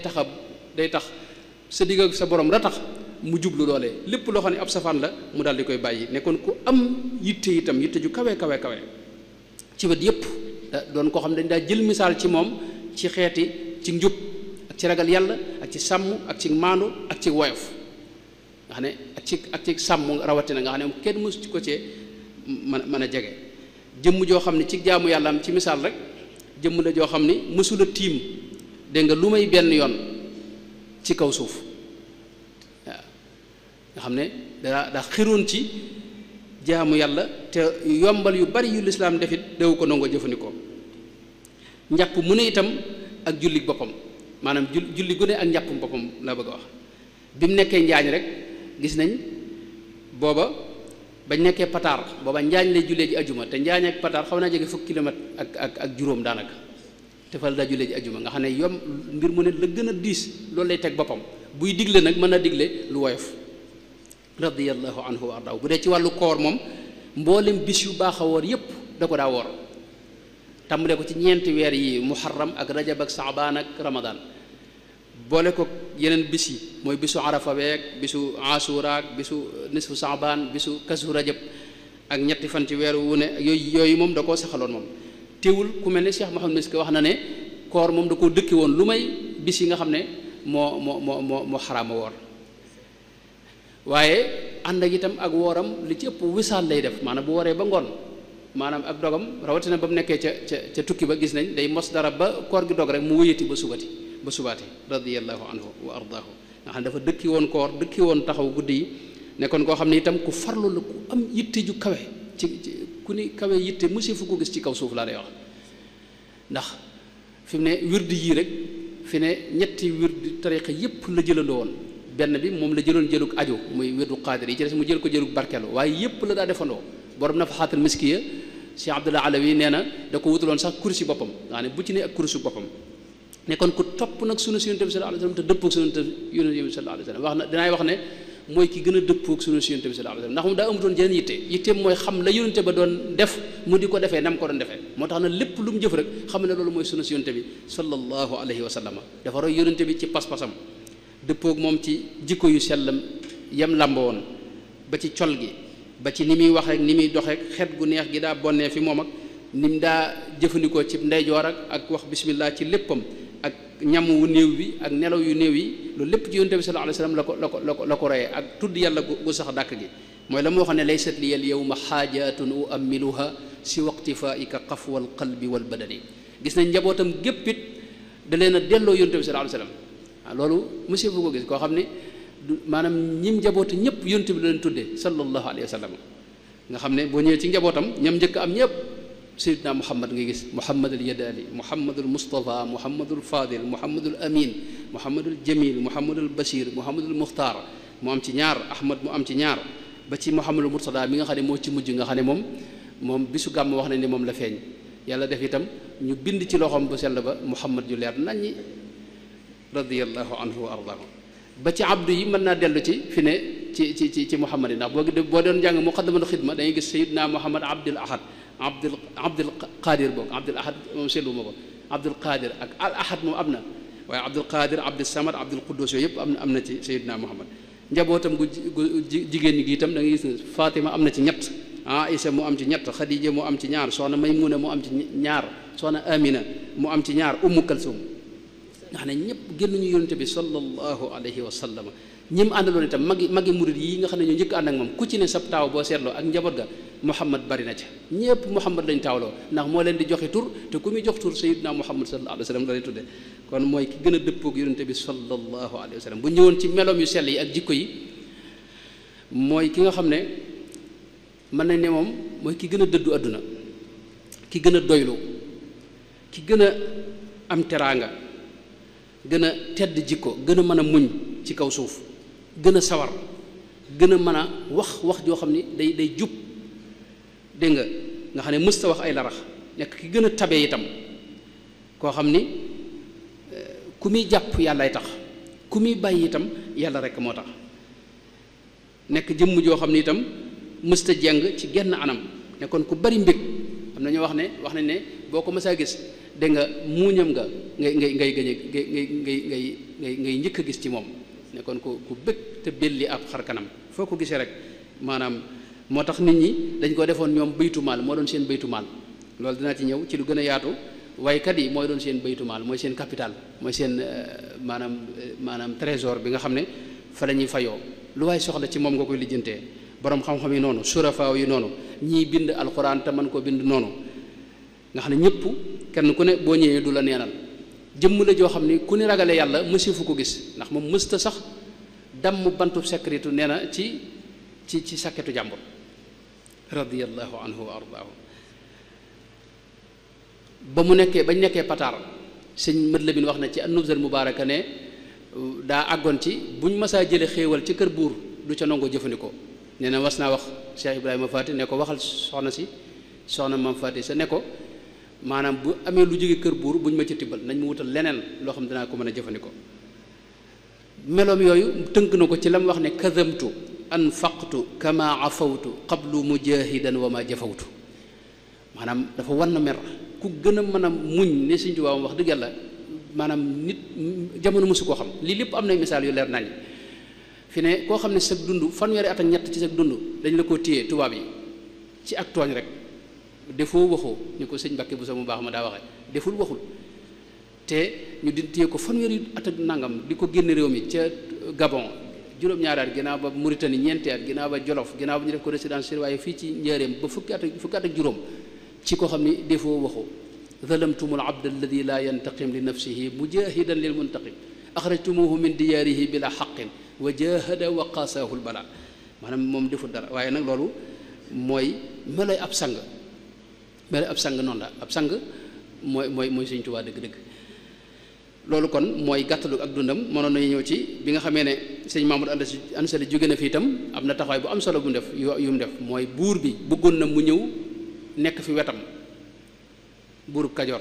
tax sa digg ak sa borom ra tax mu jublu loolee, lépp loo xam ne ab safaan la mu daal di koy bàyyi. nekkoon ku am yitte itam, yitte ju kawe ci wet yépp. doon koo xam ne dañ daa jël misaal ci moom ci xeeti ci njub ak ci ragal yàlla ak ci sàmm ak ci maandu ak ci woyof, nga xam ne ak ci sàmm rawatina nga xam ne kenn mësu ko cee mën a jege. jëmm joo xam ne ci jaamu yàlla am ci misaal rek, jëmm la joo xam ni mësula tiim dégg nga lu may benn yoon ci kaw suuf. waaw nga xam ne daa xiroon ci jaamu yàlla, te yombal yu bari yu lislaam defit dewu ko nangoo jëfandikoo. njàpp mu ne itam ak julli boppam, maanaam julli gu ne ak njàppum boppam la bëgg a wax. bi mu nekkee njaañ rek gis nañ booba bañ nekkee Pataar booba Njaañ lay jullee ji ajuma te Njaañ ak Pataar xaw naa jege fukki kilomètre ak juróom daanaka te fa la daa jullee ji ajuma nga xam ne yom mbir mu ne la gën a diis loolu lay teg boppam buy digle nag mën a digle lu woyof radiyallahu anhu wa ardaahu bu dee ci wàllu koor moom mboolem bis yu baax a woor yépp da ko daa woor tàmbalee ko ci ñeenti weer yi muharram ak rajab ak saabaan ak ramadan boole ko yeneen bis yi mooy bisu arafa beek bisu asura ak bisu nisfu saabaan bisu kasu rajab ak ñetti fan ci weeru wu ne yooyu moom da koo saxaloon moom teewul ku mel ne Cheikh Mouhamed Miski wax na ne koor moom da koo dëkki woon lu may bis yi nga xam ne moo xaraama woor waaye ànd ak itam ak wooram li ci ëpp wisaal lay def maanaam bu wooree ba ngoon maanaam ak dogam rawatina ba mu nekkee ca tukki ba gis nañ day mos dara ba koor gi dog rek mu wëyati ba subaati radiyallahu anhu wa ardaahu nga xam ne dafa dëkki woon koor dëkki woon taxaw guddi yi nekkoon koo xam ne itam ku farlu la ku am yitte ju kawe ci ku ni kawe yitte monsieur fu ko gis ci kaw suuf laa lay wax ndax fi mu ne wirdi yii rek fi ne ñetti wirdi tariqa yépp la jëlandoo woon benn bi moom la jëloon jëlug aju muy wirdu qaadir yi ci des mu jël ko jëlug barkelu waaye yépp la daa defandoo borom nafaxaatul miskiya Cheikh Abdullah Alawi nee na da ko wutaloon sax kursi boppam nga ne bu ci ne ak kursi boppam ne kon ku topp nag sunu Yonent bi sallallahu alayhi wasallam te dëppoog sunu Yonent bi sallallahu alayhi wasallam wax na dinaay wax ne mooy ki gën a dëppoog sunu Yonent bi sallallahu alayhi wasallam ndax moom daa amutoon jeneen yitteem mooy xam la Yonent ba doon def mu di ko defee nam ko doon defee moo tax na lépp lu mu jëf rek xam ne loolu mooy sunu Yonent bi sallallahu alayhi wasallam dafa roy Yonent bi ci pas-pasam dëppoog moom ci jikko yu sellam yam làmb woon ba ci col gi ba ci ni muy wax rek ni muy doxeek xet gu neex gi daa bonnee fi moom ak ni mu daa jëfandikoo ci ndeyjoor ak wax bismillah ci léppam ak ñam wu néew bi ak nelaw yu néew yi loolu lépp ci Yonent bi sallallahu alayhi wasallam la ko reyee ak tudd yàlla gu sax dàkk gi mooy la mu waxoon ne laysat li al yawma xaajatun uammiluha si waqtifaika qafwal qalbi wal badani gis nañ njabootam géppit da leen a delloo Yonent bi sallallahu alayhi wasallam loolu monsieur fu ko gis koo xam ne maanaam ñim njaboote ñëpp Yonent bi la leen tuddee sallallahu alayhi wa sallam nga xam ne boo ñëwee ci njabootam ñam njëkk am ñëpp Seydina Muhammad nga gis Muhammadul Yadali Muhammadul Mustafa Muhammadul Fadil Muhammadul Amin Muhammadul Jamil Muhammadul Bashir Muhammadul Muxtaar mu am ci ñaar Ahmad mu am ci ñaar ba ci Muhammadul Murtada mi nga xam ne moo ci mujj nga xam ne moom bisu gàmm wax nañ ne moom la feeñ yàlla def itam ñu bind ci loxoom bu sell ba Muhammad ju leer naññi radiyallahu anhu wa ardaahu ba ci abdu yi mën naa dellu ci fi ne ci Muhammad yi ndax boo doon jàng muqaddamatul xidma dañuy gis Sayyidina Muhammad Abdul Ahad Abdul Qadir boobu Abdul Ahad moom seetlu ma ko Abdul Qadir ak al Ahad moom am na waaye Abdul Qadir Abdul Samad Abdul Quddus yooyu yëpp am na ci Sayyidina Muhammad njabootam gu jigéen ñi gi itam da ngay gis ne Fatima am na ci ñett Aïsa mu am ci ñett Khadija mu am ci ñaar soxna Maymuna mu am ci ñaar soxna Amina mu am ci ñaar Ummu Kalsum nga xam ne ñëpp génnuñu Yonent bi sallallahu alayhi wa sallam ñi mu àndaloon itam magi murid yi nga xam ne ñu njëkk ànd ak moom ku ci ne sab taaw boo seetloo ak njaboot ga Muhammad bari na ca ñëpp Muhammad lañ taawloo ndax moo leen di joxe tur te ku muy jox tur Sayyidina Muhammad sallallahu alayhi wa sallam la lay tudde kon mooy ki gën a dëppoog Yonent bi sallallahu alayhi wa sallam bu ñëwoon ci meloom yu sell yi ak jikko yi mooy ki nga xam ne mën nañ ne moom mooy ki gën a dëddu àdduna ki gën a doylu ki gën a am teraanga gën a tedd jikko gën a mën a muñ ci kaw suuf gën a sawar gën a mën a wax joo xam ni day jub dégg nga xam ne mësta wax ay larax nekk ki gën a tabe itam koo xam ni ku muy jàpp yàllaay tax ku muy bàyyi itam yàlla rekk moo tax nekk jëmm joo xam ni itam mësta jeng ci genn anam nekkoon ku bari mbég am na ñoo wax nañ ne boo ko mësaa gis dégg nga muuñam nga ngay njëkk a gis ci moom nekkoon ku bëgg te belli ab xar kanam foo ko gisee rek maanaam moo tax nit ñi dañ ko defoon ñoom baytu maal moo doon seen baytu maal loolu dinaa ci ñëw ci lu gën a yaatu waykat yi mooy doon seen baytu maal mooy seen capital mooy seen maanaam trésor bi nga xam ne fa la ñuy fayoo lu waay soxla ci moom nga koy lijjantee borom xam-xam yi noonu surafaaw yi noonu ñii bind alxuraan te mën koo bind noonu nga xam ne ñëpp kenn ku ne boo ñëwee du la neenal jëmm la joo xam ni ku ne ragale yàlla mësi fu ko gis ndax moom mësta sax damm bantu secrétu nee na ci sakketu jàmbur radiyallahu anhu wa ardaahu bañ nekkee Pataar sëñ Mët Lamin wax na ci an-Nubzal Mubaaraka ne daa àggoon ci buñ masaa jële xéewal ci kër buur du ca nangoo jëfandikoo nee na was naa wax Cheikh Ibrahima Faty ne ko waxal soxna Maam Faty sa ne ko maanaam bu amee lu jóge kër buur buñ ma ci tibbal nañ ma wutal leneen loo xam dinaa ko mën a jëfandikoo. meloom yooyu tënk na ko ci la mu wax ne kadamtu anfaqtu kama afawtu qablu mujahidan wa ma jafawtu. maanaam dafa wan na mer ku gën a mën a muñ ne Sëñ Tuubaa wax dëgg yàlla maanaam nit jamono mësu koo xam lii lépp am na misaal yu leer nañ fi ne koo xam ne sag dund fanweeri at ak ñett ci sag dund dañ la ko téye tubaab yi ci ak tooñ rek defoo waxoo ni ko sëñ Mbàkke bu sa mu baax ma daa waxee deful waxul te ñu di téye ko fanweeri at ak nangam di ko génn réew mi ca Gabon juróom-ñaari at ginnaaw ba Mauritanie ñeenti at ginnaaw ba Jolof ginnaaw ba ñu def ko résidence surveillée fii ci Njaaréem ba fukki at ak juróom ci koo xam ni defoo waxoo zalamtumul abda alladi la yantaqim li nafsihi mujahidan lil muntaqim axrajtumuhu min diyaarihi bila xaqin wa jahada wa qaasaahu l bala maanaam moom deful dara waaye nag loolu mooy melay ab sang noonu la ab sang mooy Sëñ Tuubaa dëgg-dëgg. loolu kon mooy gàttalu ak dundam mënoon nañu ñëw ci bi nga xamee ne sëñ Mamadou Anta Sali jóge na fi itam am na taxawaay bu am solo bu mu def yu mu def mooy buur bi bëggoon na mu ñëw nekk fi wetam buurub Kajoor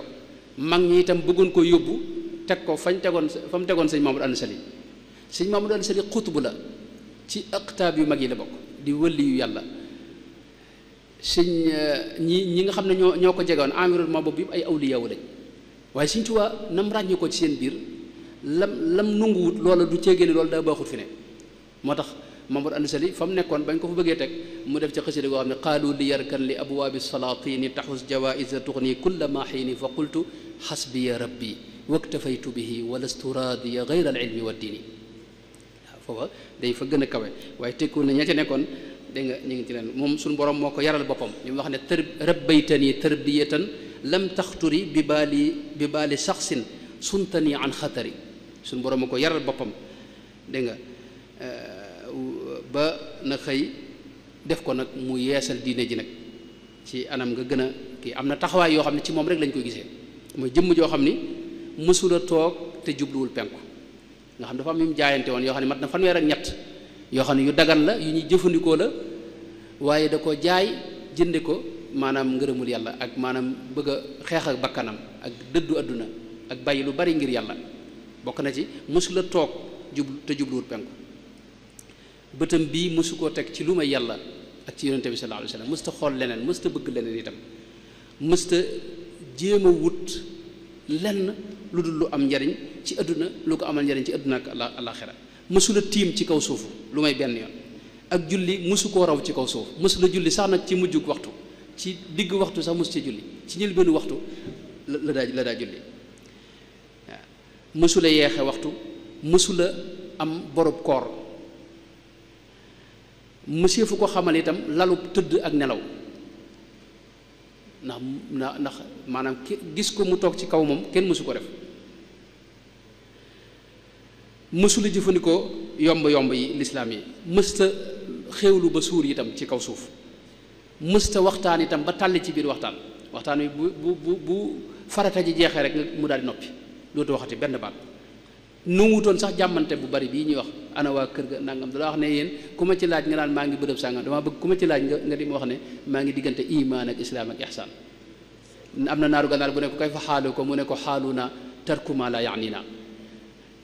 mag ñi itam bëggoon ko yóbbu teg ko fa mu tegoon sëñ Mamadou Anta Sali. sëñ Mamadou Anta Sali xutbu la ci aqtaab yu mag yi la bokk di wëlli yu yàlla sëñ ñi nga xam ne ñoo ko jegoon environnement boobu yëpp ay awliyaawu lañ waaye Sëñ Tuubaa nam ràññee ko ci seen biir lam nunguwut loola du ceegéene loolu daa baaxut fi ne moo tax Mamadou Anta Sali fa mu nekkoon bañ ko fa bëggee teg mu def ci xasida goo xam ne qaalu li yarkan li abwaabi salaatini taxus jawaïsa tuxni kulla ma xiini fa qultu xasbiya rabbi waktafaytu bihi walastu raadiya gayra al ilmi wa diini waaw foofa day fa gën a kawe waaye tekku na ña ca nekkoon dégg nga ñu ngi ci leen moom suñu borom moo ko yaral boppam li mu wax ne rabbaytani tarbiyatan lam taxturi bi baali saxsin suntani an xatari suñu borom moo ko yaral boppam dégg nga ba na xëy def ko nag mu yeesal diine ji nag ci anam nga gën a kii am na taxawaay yoo xam ne ci moom rek lañ koy gisee mooy jëmm joo xam ni mësula toog te jubluwul penku nga xam dafa am yu mu jaayante woon yoo xam ne mat na fanweer ak ñett yoo xam ne yu dagan la yu ñuy jëfandikoo la waaye da ko jaay jënde ko maanaam ngërëmul yàlla ak maanaam bëgg a xeex ak bakkanam ak dëddu àdduna ak bàyyi lu bari ngir yàlla bokk na ci mësula toog te jubluwul penku bëtam bii mësu koo teg ci lu may yàlla ak ci yonente bi sallallahu alayhi wasallam mësta xool leneen mësta bëgg leneen itam mësta jéem a wut lenn lu dul lu am njariñ ci àdduna lu ko amal njariñ ci àdduna ak àllaaxira mësula tiim ci kaw suufu lu may benn yoon ak julli mësu koo raw ci kaw suuf mësula julli sax nag ci mujjug waxtu ci digg waxtu sax mësu ci julli ci njëlbeenu waxtu la daa julli waaw mësula yeexe waxtu mësula am borob koor mësee fu ko xamal itam lalu tëdd ak nelaw ndax maanaam gis ko mu toog ci kaw moom kenn mësu ko def mësula jëfandikoo yomb yi lislaam yi mësta xéewlu ba suur itam ci kaw suuf mësta waxtaan itam ba tàlli ci biir waxtaan wi bu farata ji jeexee rek mu daal di noppi dootu waxati benn baat nu wutoon sax jàmmante bu bari bii ñuy wax ana waa kër ga nangam dala wax ne yéen ku ma ci laaj nga naan maa ngi bërëb sàngam dama bëgg ku ma ci laaj nga di ma wax ne maa ngi diggante iman ak islaam ak ihsaan am na naaru gànnaar bu ne ko kay fa xaalu ko mu ne ko xaalu na tarku ma la yaani na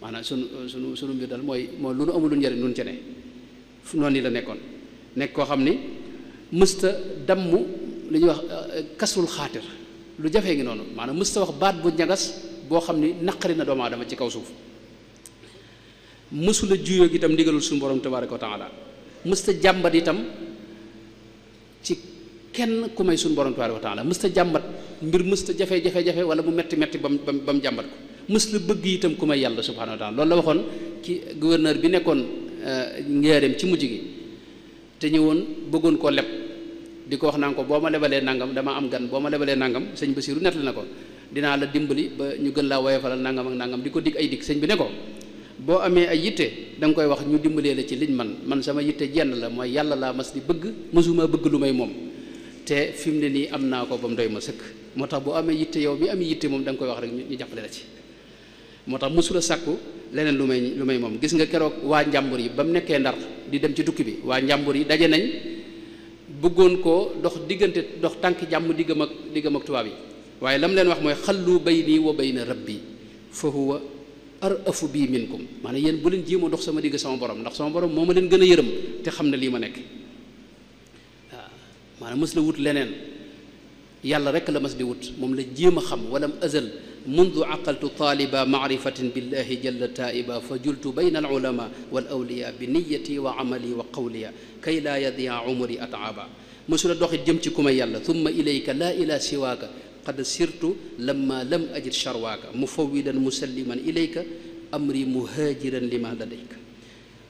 maanaam sunu mbir dal mooy lu nu amul njëriñ nun ci ne noonu la nekkoon nekk koo xam ni mësta damm li ñuy wax kasrul xaatir lu jafee ngi noonu maanaam mësta wax baat bu ñagas boo xam ni naqari na doomu aadama ci kaw suuf mësula juyoo gi itam ndigalul suñu borom tabaraka wa taala mësta jàmbat itam ci kenn ku may suñu borom tabaraka wa taala mësta jàmbat mbir mësta jafe-jafe wala mu metti ba mu jàmbat ko mës la bëgg itam ku may yàlla subhanahu wa taala loolu la waxoon ci gouverneur bi nekkoon Njaaréem ci mujj gi te ñëwoon bëggoon koo leb di ko wax naan ko boo ma lebalee nangam dama am gan boo ma lebalee nangam sëñ Basiru nettali na ko dinaa la dimbali ba ñu gën laa woyofalal nangam ak nangam di ko dig ay dig sëñ bi ne ko boo amee ay yitte da nga koy wax ñu dimbalee la ci liñ man sama yitte jenn la mooy yàlla laa mas di bëgg mësuma bëgg lu may moom te fi mu ne nii am naa ko ba mu doy ma sëkk moo tax boo amee yitte yow mi am yitte moom da nga koy wax rek ñu jàppale la ci moo tax mësula sàkku leneen lu may moom. Gis nga keroog waa njàmbur yi ba mu nekkee Ndar di dem ci tukki bi waa njàmbur yi daje nañ bëggoon koo dox tànk jàmm diggam ak tubaab yi, waaye lam leen wax mooy xallu bayni wa bayna rabbi fa huwa arafu bii minkum, maanaam yéen bu leen jéem a dox sama digg sama borom, ndax sama borom moo ma leen gën a yërëm te xam na lii ma nekk. waaw maanaam mës la wut leneen, yàlla rek la mas di wut, moom la jéem a xam. walam azal mundu aqaltu taaliba maarifatin billahi jalla taiba fa jultu bayna al ulama wal awliya bi niyati wa amali wa qawliya kay laa yadia umri ataaba. mësula doxit jëm ci ku may yàlla, thumma ilayka laa ila siwaaka qad sirtu lamma lam ajid charwaaka mufawwidan musalliman ilayka amri muhaajiran lima ladayka.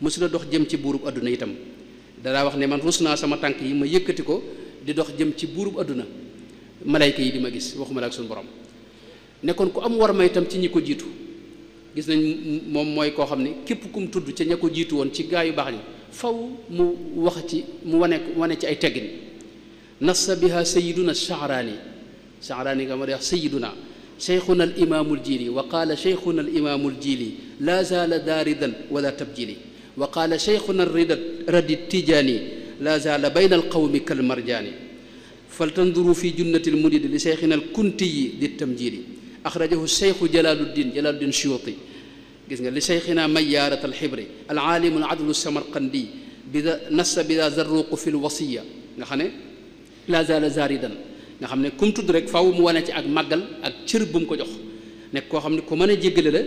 mësula dox jëm ci buurub adduna itam, danaa wax ne man rus naa sama tànk yi ma yëkkati ko di dox jëm ci buurub adduna, malayka yi di ma gis, waxuma la ak suñu borom. nekkoon ku am war ma itam ci ñi ko jiitu. gis nañ moom mooy koo xam ne képp kum tudd ca ña ko jiitu woon ci gaa yu baax ñi faw mu wax ci mu wane ci ay teggin. nassa biha sayiduna Sha'raani nga ma di wax sayiduna cheikhuna al imaamul jili wa qaala cheikhuna al imaamul jili laa zaala daaridan wala tabjili wa qaala cheikhuna radi tijaani laa zaala bayna al qawmi kal marjaani faltanduru fi junnati al mudid li cheikhina al kuntiyi di tamjili axrajahu cheikhu jalaaluddin suyuti. gis nga li cheikhina mayyaarat al xibri al aalimu al adlu samarqandi bida nassa bida zarruqu fi l wasiya nga xam ne laa zaala zaaridan nga xam ne kum tudd rek faw mu wane ci ak màggal ak cër bu mu ko jox, nekk koo xam ne ku mën a jéggale la,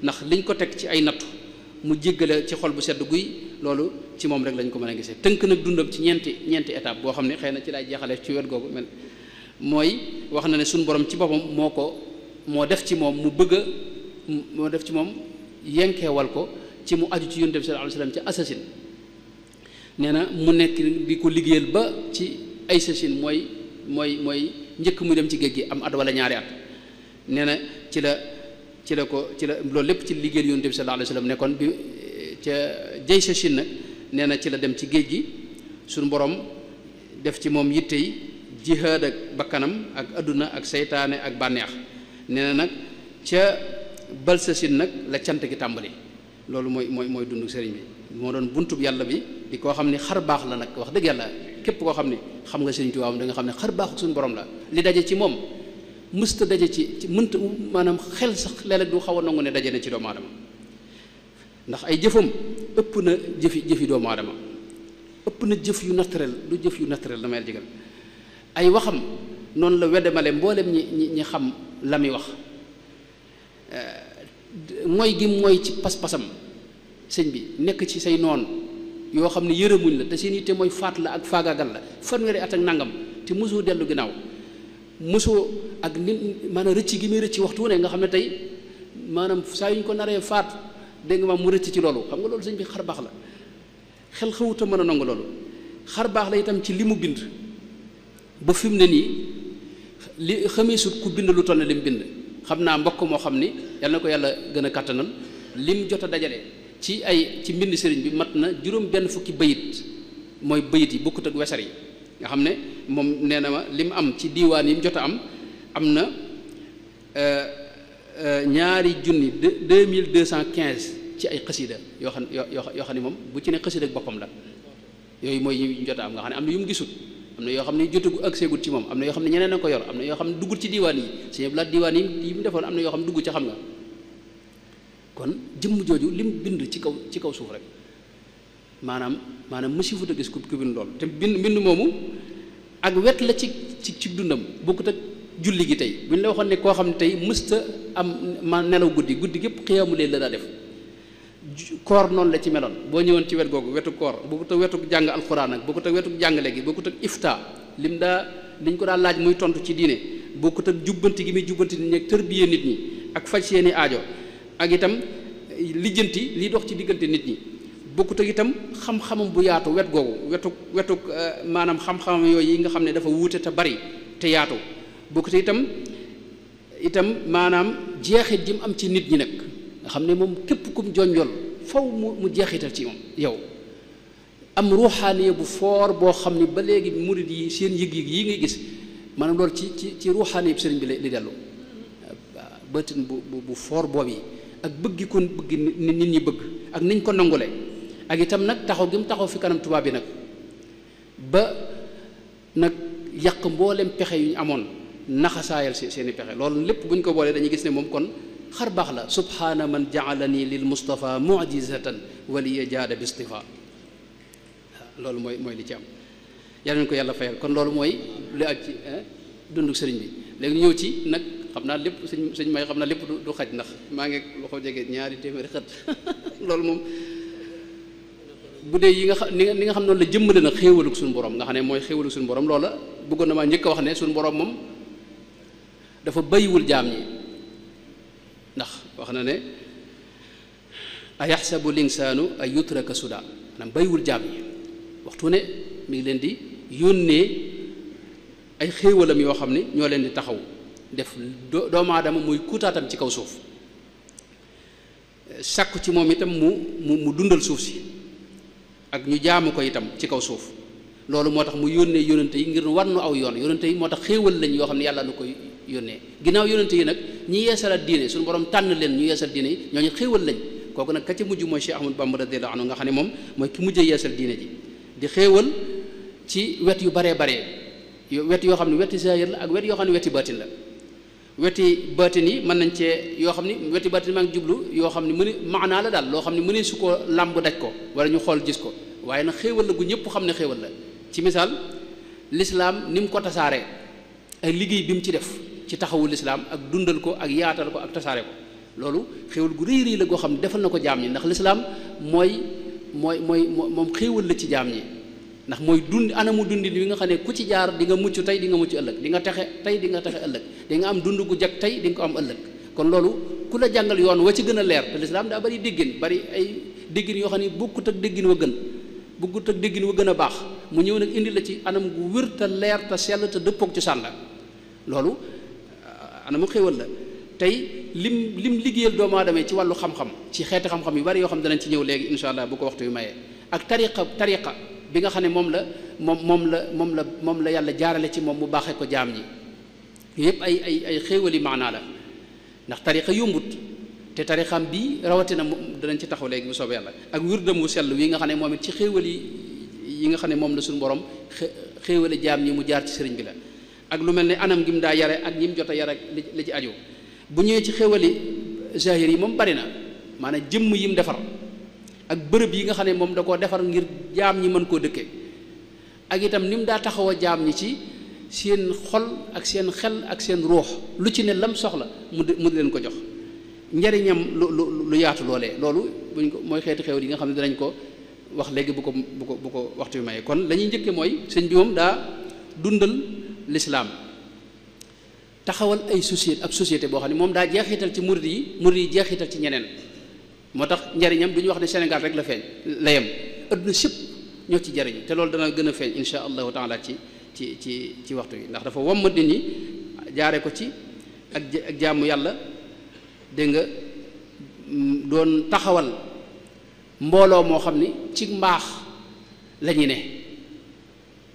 ndax liñ ko teg ci ay nattu mu jéggale ci xol bu sedd guy, loolu ci moom rek lañ ko mën a gisee. tënk nag dundam ci ñeenti étape boo xam ne xëy na ci laay jeexale ci wet googu mel mooy wax na ne suñu borom ci boppam moo def ci moom moo def ci moom yenkeewal ko ci mu aju ci yonent bi sallallahu alayhi wasallam ci assasine. nee na mu nekk di ko liggéeyal ba ci ay assasine mooy njëkk muy dem ci géej gi am at wala ñaari at. nee na ci la loolu lépp ci liggéeyal yonent bi sallallahu alayhi wasallam nekkoon bi ca jay assasine nag nee na ci la dem ci géej gi suñu borom def ci moom yitte yi jihaad ak bakkanam ak adduna ak seytaane ak bànneex. nee na nag ca balsasin nag la cant gi tàmbali. loolu mooy dundu sëriñ bi moo doon buntub yàlla bi di koo xam ne xar baax la nag wax dëgg yàlla képp koo xam ne xam nga sëriñ Tuubaa da nga xam ne xar baaxu suñu borom la. li daje ci moom mësta daje ci mënta maanaam xel sax léeg-léeg du xaw a nangu ne daje na ci doomu aadama, ndax ay jëfam ëpp na jëfi doomu aadama, ëpp na jëf yu naturel du jëf yu naturel damay jigal. ay waxam noonu la weddemale mboolem ñi xam la muy wax. mooy gi mooy ci pas-pasam sëñ bi nekk ci say noon yoo xam ne yërëmuñ la te seen yitte mooy faat la ak faagaagal la fanweeri at ak nangam te mosoo dellu ginnaaw mosoo ak ni maanaam rëcc gi muy rëcc waxtu wu ne nga xam ne tey maanaam saa yu ñu ko naree faat dégg nga maam mu rëcc ci loolu xam nga loolu sëñ bi xar baax la xel xawuta mën a nangu loolu. xar baax la itam ci li mu bind ba fi mu ne nii li xamee sut ku bind lu toll ne li mu bind. xam naa mbokk moo xam ni yàlla na ko yàlla gën a kàttanal lim jot a dajale ci mbind sëriñ bi mat na juróom benn fukki bayit, mooy bayit yi bokkut ak wesar yi nga xam ne moom nee na ma lim am ci diiwaan yi mu jot a am na 2215 ci ay xasida yoo xam ne moom bu ci ne xasida ak boppam la. yooyu mooy yi jot a am nga xam ne am na yu mu gisul, am na yoo xam ne jotagu ak seegut ci moom, am na yoo xam ne ñeneen a ko yor, am na yoo xam ne duggul ci diiwaan yi sëñ Abdou Lahad diiwaan yi mu defoon am na yoo xam ne dugg ca xam nga. kon jëmm jooju lim bind ci kaw suuf rek maanaam mësifut a gis ku bind lool te bind moomu ak wet la ci dundam bokkut ak julli gi tey bu ñu la waxoon ne koo xam ne tey mësta am ma nelaw guddi gépp xiyaamu leen la daa def. koor noonu la ci meloon boo ñëwoon ci wet googu wetu koor bokkut ak wetu jàng alxuraan ak bokkut ak wetu jàngale gi bokkut ak ifta liñ ko daa laaj muy tontu ci diine bokkut ak jubbanti gi muy jubbanti nit ñi ak tërbiyee nit ñi ak faj seeni aajo ak itam lijjanti liy dox ci diggante nit ñi bokkut ak itam xam-xamam bu yaatu wet googu wetu maanaam xam-xamam yooyu yi nga xam ne dafa wuute te bari te yaatu bokkut itam maanaam jeexit ji mu am ci nit ñi nag nga xam ne moom képp kum jonjol faw mu jeexital ci moom yow am ruuxaaniya bu foor boo xam ne ba léegi murid yi seen yëg-yëg yi ngay gis maanaam loolu ci ruuxaaniya bi sëriñ bi li dellu waaw bëtin bu foor boobu yi ak bëggi ko bëgg nit ñi bëgg ak niñ ko nangule ak itam nag taxaw gi mu taxaw fi kanam tubaab bi nag ba nag yàq mboolem pexe yu ñu amoon naxasaayal seeni pexe loolu lépp bu ñu ko boolee dañuy gis ne moom kon xar baax la subhaana man jaalani lil mustafa mu'jizatan waliya jaada bi istifa loolu mooy li ci am yal nañu ko yàlla fayal kon loolu mooy li ak ci dunduk sëriñ bi léegi ñëw ci nag xam naa lépp sëñ may xam naa lépp du xaj ndax maa ngi loxo jege 200 xët loolu moom bu dee yi nga xam ni nga xam noonu la jëmmale na xéewaluk suñu borom nga xam ne mooy xéewaluk suñu borom loola bëggoon na maa njëkk a wax ne suñu borom moom dafa bàyyiwul jaam ñi ndax wax na ne a yaxsabu linsaanu ay yutraka suda maanaam bàyyiwul jaam ñi waxtu ne mi ngi leen di yónnee ay xéewalam yoo xam ni ñoo leen di taxaw def doomu aadama muy kuutaatam ci kaw suuf sàkku ci moom itam mu dundal suuf si ak ñu jaamu ko itam ci kaw suuf loolu moo tax mu yónnee yónnante yi ngir war nu aw yoon yónnante yi moo tax xéewal lañ yoo xam ne yàlla nu koy yónnee ginnaaw yónnante yi nag ñi yeesalaat diine suñu borom tànn leen ñu yeesal diine yi ñooñu xéewal lañ kooku nag ka ca mujj mooy Cheikh Ahmadou Bamba radiyallahu anhu nga xam ne moom mooy ki mujjee yeesal diine ji di xéewal ci wet yu baree wet yoo xam ne weti zahir la ak wet yoo xam ne weti baatin la weti baatin yi mën nañ cee yoo xam ne weti baatin maa ngi jublu yoo xam ne maanaa la daal loo xam ne mënee su ko làmb daj ko wala ñu xool gis ko waaye nag xéewal la gu ñëpp xam ne xéewal la ci misaal lislaam ni mu ko tasaaree ay liggéey bi mu ci def ci taxawu lislaam ak dundal ko ak yaatal ko ak tasaare ko loolu xéewal gu rëy rëy la goo xam ne defal na ko jaam ñi ndax lislaam moom xéewal la ci jaam ñi ndax mooy anamu dundin wi nga xam ne ku ci jaar di nga mucc tey di nga mucc ëllëg di nga texe tey di nga texe ëllëg di nga am dund gu jag tey di nga ko am ëllëg kon loolu ku la jàngal yoon wa ci gën a leer te lislaam daa bari déggin bari ay déggin yoo xam ne bokkut ak déggin wa gën a baax mu ñëw nag indi la ci anam gu wér te leer te sell te dëppoog ci sànla loolu anamu xéewal la tey lim liggéeyal doomu aadama ci wàllu xam-xam ci xeeti xam-xam yu bari yoo xam danañ ci ñëw léegi insha allah bu ko waxtu yu mayee ak tariqa bi nga xam ne moom la yàlla jaarale ci moom mu baaxee ko jaam ñi yëpp ay xéewali maanaa la ndax tariqa yombut te tariqam bii rawatina danañ ci taxaw léegi bu soobee yàlla ak wirdam wu sell wi nga xam ne moom it ci xéewal yi nga xam ne moom la suñu borom xéewali jaam ñi mu jaar ci sëriñ bi la ak lu mel ne anam gi mu daa yare ak ñi mu jot a yare ak li ci aju bu ñëwee ci xéewali zahir yi moom bari na maanaam jëmm yi mu defar ak bërëb yi nga xam ne moom da koo defar ngir jaam ñi mën koo dëkkee ak itam ni mu daa taxaw a jaam ñi ci seen xol ak seen xel ak seen ruux lu ci ne lam soxla mu di leen ko jox njariñam lu yaatu loolee loolu buñ ko mooy xeeti xew yi nga xam ne dinañ ko wax léegi bu ko waxtu bi maye kon la ñuy njëkke mooy sëñ bi moom daa dundal lislaam taxawal ay société boo xam ne moom daa jeexital ci murid yi jeexital ci ñeneen moo tax njariñam du ñu wax ne Sénégal rek la feeñ la yem adduna sépp ñoo ci jariñ te loolu dana gën a feeñ insha allahu taala ci waxtu yi ndax dafa wommat nit ñi jaare ko ci ak jaamu yàlla dégg nga doon taxawal mbooloo moo xam ni ci mbaax la ñu ne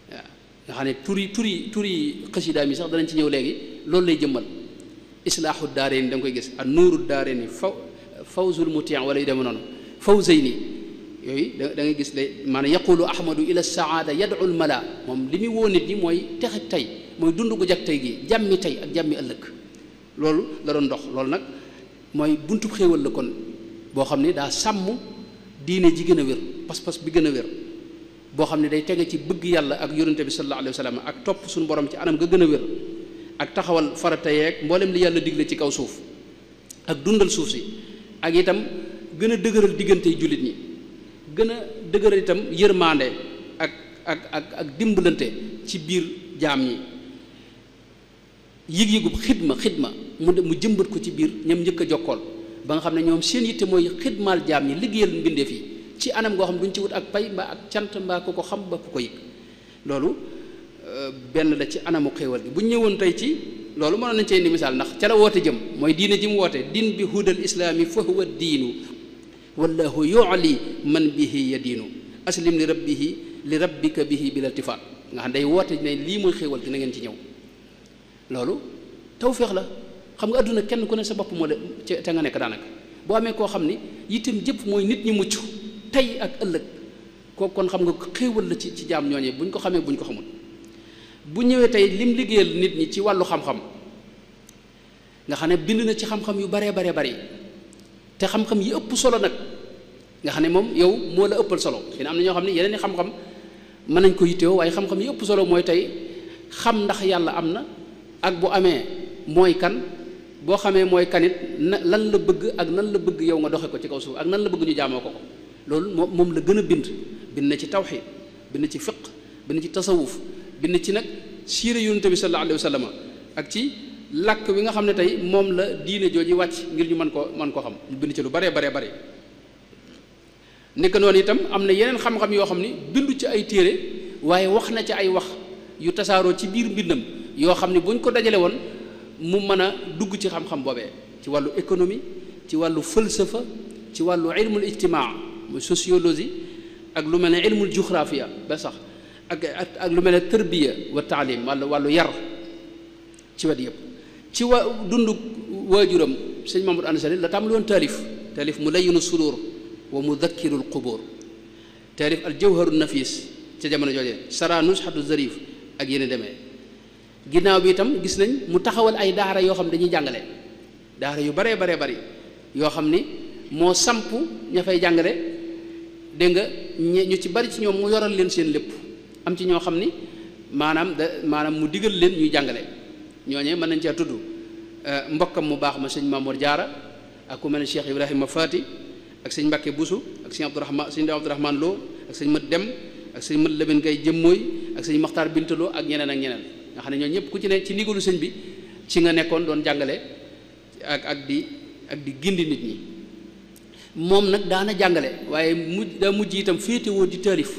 waaw nga xam ne turi xasida mi sax danañ ci ñëw léegi loolu lay jëmmal islaahu daarayni da nga koy gis ak nuuru daarayni fawzul mutian wala yu demee noonu fawzayni yooyu da ngay gis de maanaam yaqulu ahmadu ila saada yad'u al mala moom li muy woo nit ñi mooy texe tey mooy dund gu jag tey gi jàmmi tey ak jàmmi ëllëg loolu la doon dox loolu nag mooy buntub xéewal la kon boo xam ne daa sàmm diine ji gën a wér pas-pas bi gën a wér boo xam ne day tege ci bëgg yàlla ak yonente bi sallallahu alayhi wa sallam ak topp suñu borom ci anam ga gën a wér ak taxawal farata yeeg mboolem li yàlla digle ci kaw suuf ak dundal suuf si ak itam gën a dëgëral diggante jullit ñi gën a dëgëral itam yërmande ak dimbalante ci biir jaam ñi yëg-yëgub xidma mu jëmbat ko ci biir ñoom njëkk a jokkool ba nga xam ne ñoom seen yitte mooy xidmaal jaam ñi liggéeyal mbindeef yi ci anam goo xam duñ ci wut ak pay mbaa ak cant mbaa ku ko xam ba ku ko yëg loolu benn la ci anamu xéewal gi bu ñëwoon tey ci loolu mënoon nañ cee indi misaal ndax ca la woote jëm mooy diine ji mu woote din bi hudal islaami fa huwa diinu wallahu yu'li man bihi yadiinu aslim li rabbika bihi bil iltifaat nga xam day woote ne lii mooy xéewal gi na ngeen ci ñëw loolu tawféex la xam nga adduna kenn ku ne sa bopp moo la te nga nekk daanaka boo amee koo xam ni itam jëpp mooy nit ñi mucc tey ak ëllëg kooku kon xam nga xéewal la ci jaam ñooñee buñ ko xamee buñ ko xamul. bu ñëwee tey lim liggéeyal nit ñi ci wàllu xam-xam nga xam ne bind na ci xam-xam yu baree bari te xam-xam yi ëpp solo nag nga xam ne moom yow moo la ëppal solo fi am na ñoo xam ne yeneen i xam-xam mën nañ ko yittewoo waaye xam-xam yi ëpp solo mooy tey xam ndax yàlla am na ak bu amee mooy kan boo xamee mooy kanit lan la bëgg ak nan la bëgg yow nga doxe ko ci kaw suuf ak nan la bëgg ñu jaamoo ko loolu moom la gën a bind na ci tawxiid bind ci fiq bind ci tasawuf bind ci nag siira yonent bi sallallahu alayhi wa sallam ak ci làkk wi nga xam ne tey moom la diine jooji wàcc ngir ñu mën ko xam ñu bind ci lu baree bare nekk noonu itam am na yeneen xam-xam yoo xam ni bindu ci ay téere waaye wax na ci ay wax yu tasaaroo ci biir mbindam yoo xam ni buñ ko dajale woon mu mën a dugg ci xam-xam boobee ci wàllu économie ci wàllu falsafa ci wàllu ilmul ijtimaa muy sociologie ak lu mel ne ilmul juxrafia ba sax ak lu mel ne tërbiya wa taalim wàllu yar ci wet yëpp ci dundu waajuram sëñ Mamadou Anta Sali la tàmbali woon taalif mu layyinu sudur wa mudakkirul qubur taalif al jawharu nafis ca jamono jooje sara nusxatu zarif ak yéen demee ginnaaw bi itam gis nañ mu taxawal ay daara yoo xam ne dañuy jàngale daara yu baree bari yoo xam ni moo samp ña fay jàngale dégg nga ñu ci bari ci ñoom mu yoral leen seen lépp am ci ñoo xam ni maanaam mu digal leen ñuy jàngale ñooñee mën nañ cee tudd mbokkam mu baax ma sëñ Mamour Diarra ak ku mel ne Cheikh Ibrahima Fati ak sëñ Mbacke Boussou ak sëñ Abdourahman Lo ak sëñ Mat Dem ak sëñ Mat Lamine Gaye Jëmmooy ak sëñ Maxtaar Bintaloo ak ñeneen nga xam ne ñoo ñëpp ku ci ne ci ndigalu sëñ bi ci nga nekkoon doon jàngale ak di gindi nit ñi moom nag daana jàngale waaye daa mujj itam féetewoo di taalif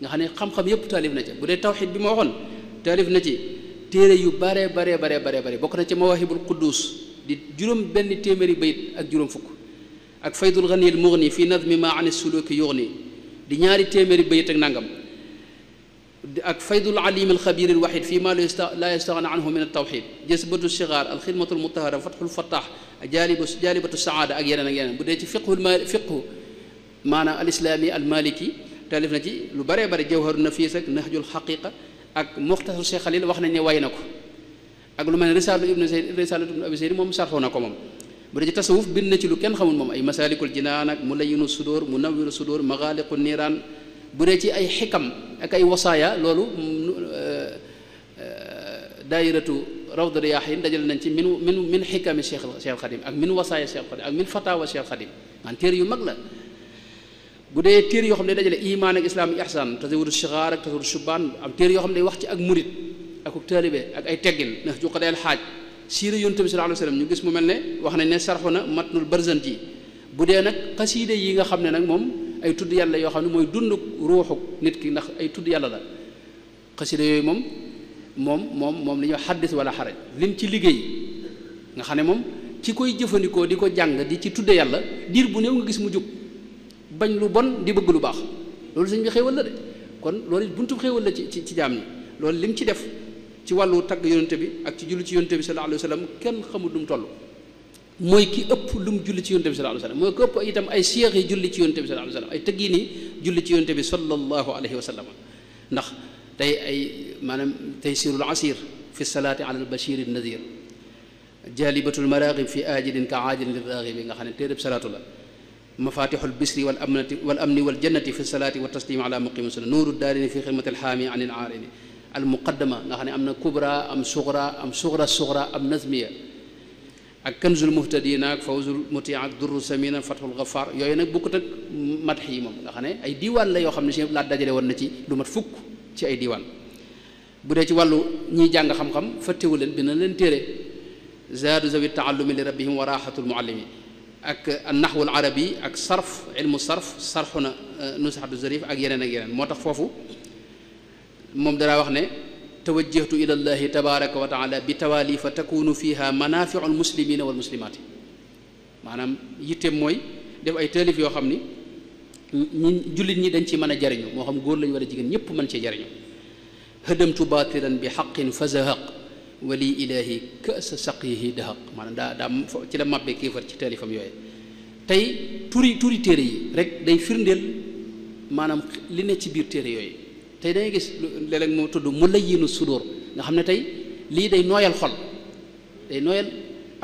nga xam ne xam-xam yëpp taalif na ca bu dee tawxiid bi ma waxoon taalif na ci téere yu bare bokk na ci Mawaahibul Quddus di juróom benn téeméeri bayit ak juróom fukk ak Faydul Ghaniyil Mughni fi nadmi ma an suluki yughni di ñaari téeméeri bayit ak nangam ak Faydul Alimil Xabiril Wahid fii ma la yastaghna anhu min at-tawhid Jasbatu Sighar al-Xidmatul Mutahhara Fathul Fattah Jalibatu Saada ak yeneen bu dee ci fiqhu maanaam al-islami al-maliki taalif na ci lu baree bari Jawharu Nafis ak Nahjul Haqiqa ak Muxtasar Cheikh Khalil wax nañ ne way na ko ak lu mel ne Risalatu ibnu Abi Zayd moom sarxoo na ko moom bu dee ci tasawuf bind na ci lu kenn xamul moom ay Masalikul Jinaan ak Mulayyinu Sudur Munawwiru Sudur Maghaliqun Niran bu dee ci ay xikam ak ay wasaaya loolu daayiratu Rawdu Riyaahin dajal nañ ci min xikami Cheikh Khadim ak min wasaaya Cheikh Khadim ak min fatawa Cheikh Khadim man téere yu mag la bu dee téere yoo xam ne dajale imaan ak islaam ihsaan tasawudu sigaar ak tasawudu shubaan am téere yoo xam ne wax ci ak murit ak taalibe ak ay teggin ndax juqadee al xaaj siira yonent bi sallallahu alayhi wa sallam ñu gis mu mel ne wax nañ ne sarxu na matnul barzanji bu dee nag xasiide yi nga xam ne nag moom ay tudd yàlla yoo xam ne mooy dund ruuxu nit ki ndax ay tudd yàlla la xasiide yooyu moom li ñuy wax xaddis wala xaraj lim ci liggéey nga xam ne moom ci koy jëfandikoo di ko jàng di ci tudde yàlla diir bu néew nga gis mu jóg bañ lu bon di bëgg lu baax loolu sëñ bi xéewal la de kon loolu buntu xéewal la ci jaam ñi loolu lim ci def ci wàllu tagg yonente bi ak ci julli ci yonente bi sallallahu alayhi wa sallam kenn xamul lu mu toll mooy ki ëpp lu mu julli ci yonente bi sallallahu alayhi wa sallam mooy ki ëpp itam ay seex yi julli ci yonente bi sallallahu alayhi wa sallam ay tëggi nii julli ci yonente bi sallallahu alayhi wa sallam ndax tey ay maanaam taysirul asir fi salaati ala al bashir an nadir jalibatul maraqib fi ajilin ka ajilin lirraxibi nga xam ne téereb salaatu la mafatixul bisri wal amni wal jannati fi salaati wa taslim ala muqimi sunna nuuru daarini fi xidmati alxaami an il aarini al muqaddama nga xam ne am na kubra am sugra am nazmiya ak kanzul muhtadina ak fawzul muti ak durru samina fathul ghaffar yooyu nag bokkut ak madx yi moom nga xam ne ay diiwaan la yoo xam ne si laa dajale woon na ci lu mat fukk ci ay diiwaan bu dee ci wàllu ñiy jàng xam-xam fàttewu leen bi na leen téere zaadu zawi taallumi li rabbihim wa raxatul muallimi ak naxwul arabi ak ilmu sarxu na nusxatu zarif ak yeneen moo tax foofu moom danaa wax ne tawajjahtu ila llahi tabaraka wa taala bi tawaalifa takunu fiha manafiu almuslimina walmuslimaati maanaam yitteem mooy def ay taalif yoo xam ni jullit ñi dañ ci mën a jariñu moo xam góor lañu wala jigéen ñëpp mën cee jariñu hëdamtu batilan bi xaqin fa zahaq wali ilahi kasa saqihi dahaq maanaam daa ci la màbbee kéefar ci taalifam yooyu tey turi téere yi rek day firndeel maanaam li ne ci biir téere yooyu tey dangay gis léeg-léeg moo tudd mu layyinu sudur nga xam ne tey lii day nooyal xol day nooyal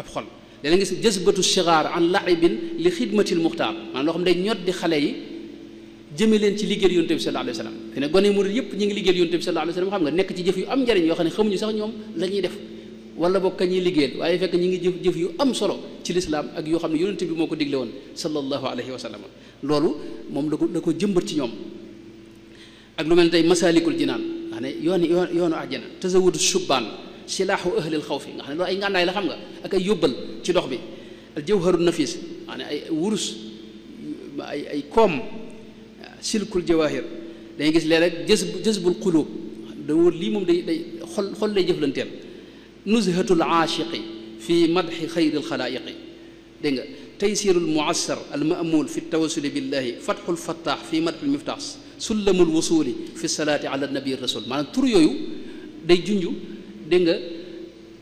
ab xol léeg-léeg gis jazbatu shigaar an laibin li xidmatil muxtaar maanaam loo xam ne day ñot di xale yi jëme leen ci liggéeyal yonent bi sallallahu alayhi wa sallam fi ne gone murid yëpp ñu ngi liggéeyal yonent bi sallallahu alayhi wa sallam xam nga nekk ci jëf yu am njariñ yoo xam ne xamuñu sax ñoom la ñuy def wala boog ka ñuy liggéeyal waaye fekk ñi ngi jëf yu am solo ci lislaam ak yoo xam ne yonent bi moo ko digle woon sallallahu alayhi wa sallam loolu moom la ko jëmbat ci ñoom ak lu mel ne tey masaalikul jinaan nga xam ne yoonu àjjana tazawudu shubbaan silaahu ahlil xawfi nga xam ne loolu ay ngànnaay la xam nga ak ay yóbbal ci dox bi al jawharu nafis nga xam ne ay wurus ay koom silkul jawahir dañuy gis léeg-léeg jazbul qulub da wóor lii moom day xol lay jëflanteel nuzhatul aashiqi fi madxi xayril xalaayiqi dégg nga taysirul muassar al maamul fi tawasuli billahi fatxul fattaax fi madxil miftaax sullamul wusuli fi salaati ala nabi rasul maanaam tur yooyu day junju dégg nga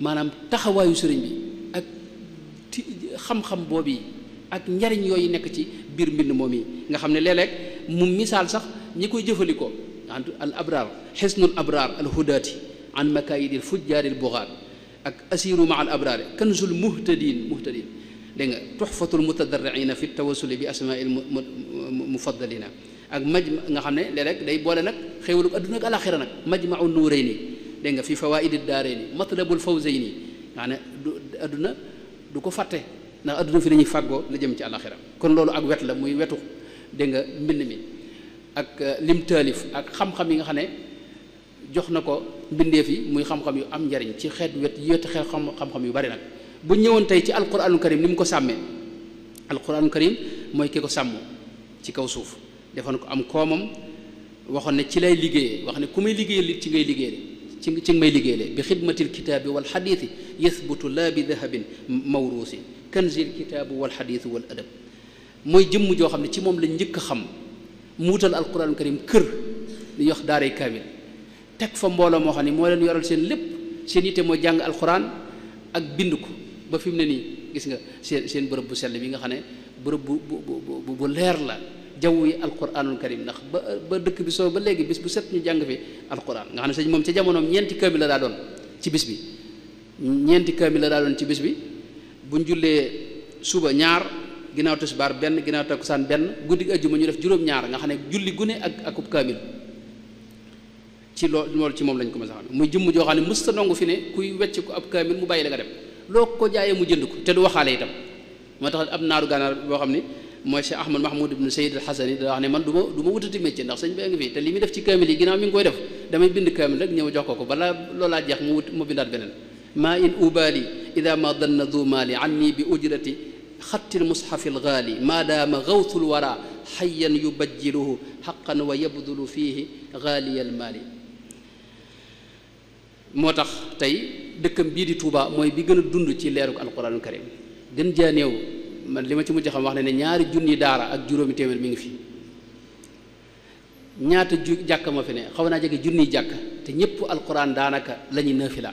maanaam taxawaayu sëriñ bi ak xam-xam boobu ak njariñ yooyu nekk ci biir mbind moom yi nga xam ne léeg-léeg mu misaal sax ñi koy jëfandikoo al abraar xisnul abraar al hudaati an makaayidil fujjaaril bugaat ak asiru ma al abraari kanzul muhtadin dégg nga tuxfatul mutadarriina fi tawasuli bi asmail mufaddalina ak nga xam ne léeg-léeg day boole nag xéewalu adduna ak alaxira nag majmau nuurayni dégg nga fi fawaidi daarayni matlabul fawzayni nga xam ne adduna du ko fàtte ndax adduna fi la ñuy fàggoo la jëm ci alaxira kon loolu ak wet la muy wetu dégg nga mbind mi ak lim taalif ak xam-xam yi nga xam ne jox na ko mbindeef yi muy xam-xam yu am njariñ ci xeet xeet xam-xam yu bari nag bu ñëwoon tey ci alquranul karim ni mu ko sàmmee alquranul karim mooy ki ko sàmm ci kaw suuf defoon ko am koomam waxoon ne ci lay liggéeyee wax ne ku may liggéeyal li ci ngay liggéeyee ci nga may liggéeyale bi xidmatil kitaabi wal xadiisi yathbutu laa bi dahabin mawruusi kanzil kitaabi wal xadiisi wal adab mooy jëmm joo xam ne ci moom lañ njëkk a xam mu wutal alquranul karim kër li ñuy wax daaray kaamil teg fa mbooloo moo xam ne moo leen yoral seen lépp seen yitte mooy jàng alquran ak bind ko ba fi mu ne nii gis nga seen bërëb bu sell bi nga xam ne bërëb bu leer la jaww yi alquranul karim ndax ba dëkk bi soo ba léegi bis bu set ñu jàng fi alquran nga xam ne sëñ moom ca jamonoom ñeenti kaamil la daa doon ci bis bi ñeenti kaamil la daa doon ci bis bi buñ jullee suba ñaar ginnaaw tisbaar benn ginnaaw takkusaan benn guddi ajjuma ñu def juróom-ñaar nga xam ne julli gune akub kaamil ci loolu ci moom lañ ko mës a xam muy jëmm joo xam ne mës ta nangu fi ne kuy wecc ko ab kaamil mu bàyyi la nga dem loo ko jaayee mu jënd ko te du waxaale itam moo tax ab naaru gànnaar boo xam ne mooy Cheikh Ahmad Mahmoud ibn Sayyid al-Hasani da wax ne man du ma wutati métier ndax sëñ bee ngi fii te li muy def ci kaamil yi ginnaaw mi ngi koy def damay bind kaamil rek ñëw jox ko balaa loolaa jeex mu bindaat beneen maa in ubali ida ma danna du maali anni bi ujrati xattil mushafi algaali maadaama gawtul wara xayan yubajjiluhu xaqan wa yabdulu fiihi gaaliya almaali moo tax tey dëkkam bii di Touba mooy bi gën a dund ci leerug alquranul karim gën jaa néew man li ma ci mujj xam wax ne ñaari junni daara ak juróomi téeméer mi ngi fi ñaata jàkka ma fi ne xaw naa jege junniy jàkka te ñëpp alquran daanaka la ñuy naafila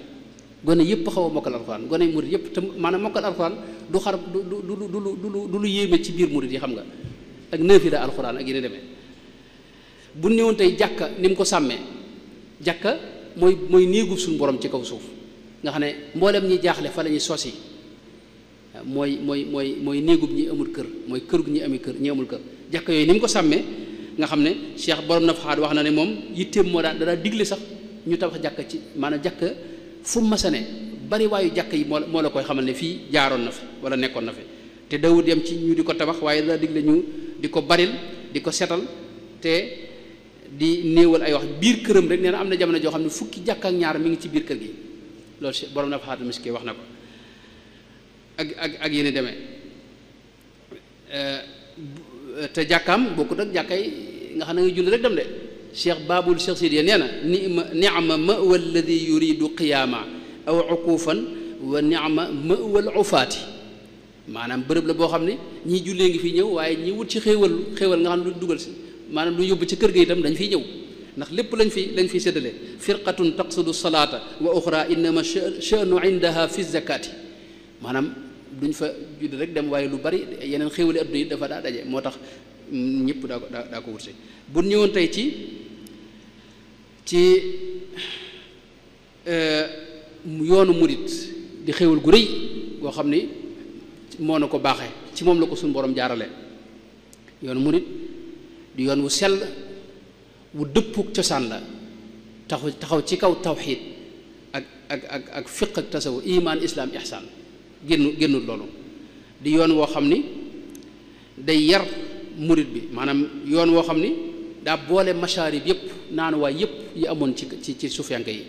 gone yëpp xaw a mokkal alquran gone murid yëpp te maanaam mokkal alquran du xar du lu yéeme ci biir murid yi xam nga ak naafila alquran ak yéen demee bu néewoon tey jàkka ni mu ko sàmmee jàkka mooy néegub suñu borom ci kaw suuf nga xam ne mboolem ñi jaaxle fa la ñuy sosi mooy néegub ñi amul kër mooy kërug ñi amul kër jàkka yooyu ni mu ko sàmmee nga xam ne Cheikh borom na faxaat wax na ne moom yitteem moo daa digle sax ñu tabax jàkka ci maanaam jàkka fu mu masane bari waayu jàkka yi moo la koy xamal ne fii jaaroon na fi wala nekkoon na fi te dawut yam ci ñu di ko tabax waaye daa digle ñu di ko baril di ko setal te di néewal ay wax biir këram rek nee na am na jamono joo xam ne fukki jàkka ak ñaar mi ngi ci biir kër gi loolu borom na faxaat miski wax na ko ak yéen demee te jàkkaam bokkut ak jàkka yi nga xam ne nga julli rek dem de cheikh babul cheikh Sidiya nee na ni'ma mawa alladi yuridu qiyaama aw uquufan wa ni'ma mawa al ufaati maanaam bërëb la boo xam ne ñii jullee ngi fi ñëw waaye ñi wut ci xéewal nga xam ne lu dugal si maanaam lu yóbbu ci kër ga itam dañ fiy ñëw ndax lépp lañ fiy séddale firqatun taqsudu salaata wa uxra innama sha'nu indaha fi zakati maanaam duñ fa judd rek dem waaye lu bari yeneen xéwali adduna yi dafa daa daje moo tax ñëpp daa ko wutse bu ñëwoon tey ci yoonu murit di xéwal gu rëy goo xam ni moo na ko baaxee ci moom la ko suñu borom jaarale yoonu murit di yoon wu sell wu dëppuk cosaan la taxaw ci kaw tawxiid ak fiq ak tasawu iman islam ihsaan génnul loolu di yoon woo xam ni day yar murit bi maanaam yoon woo xam ni daa boole masharib yëpp naanuwaay yëpp yi amoon ci sufiyanke yi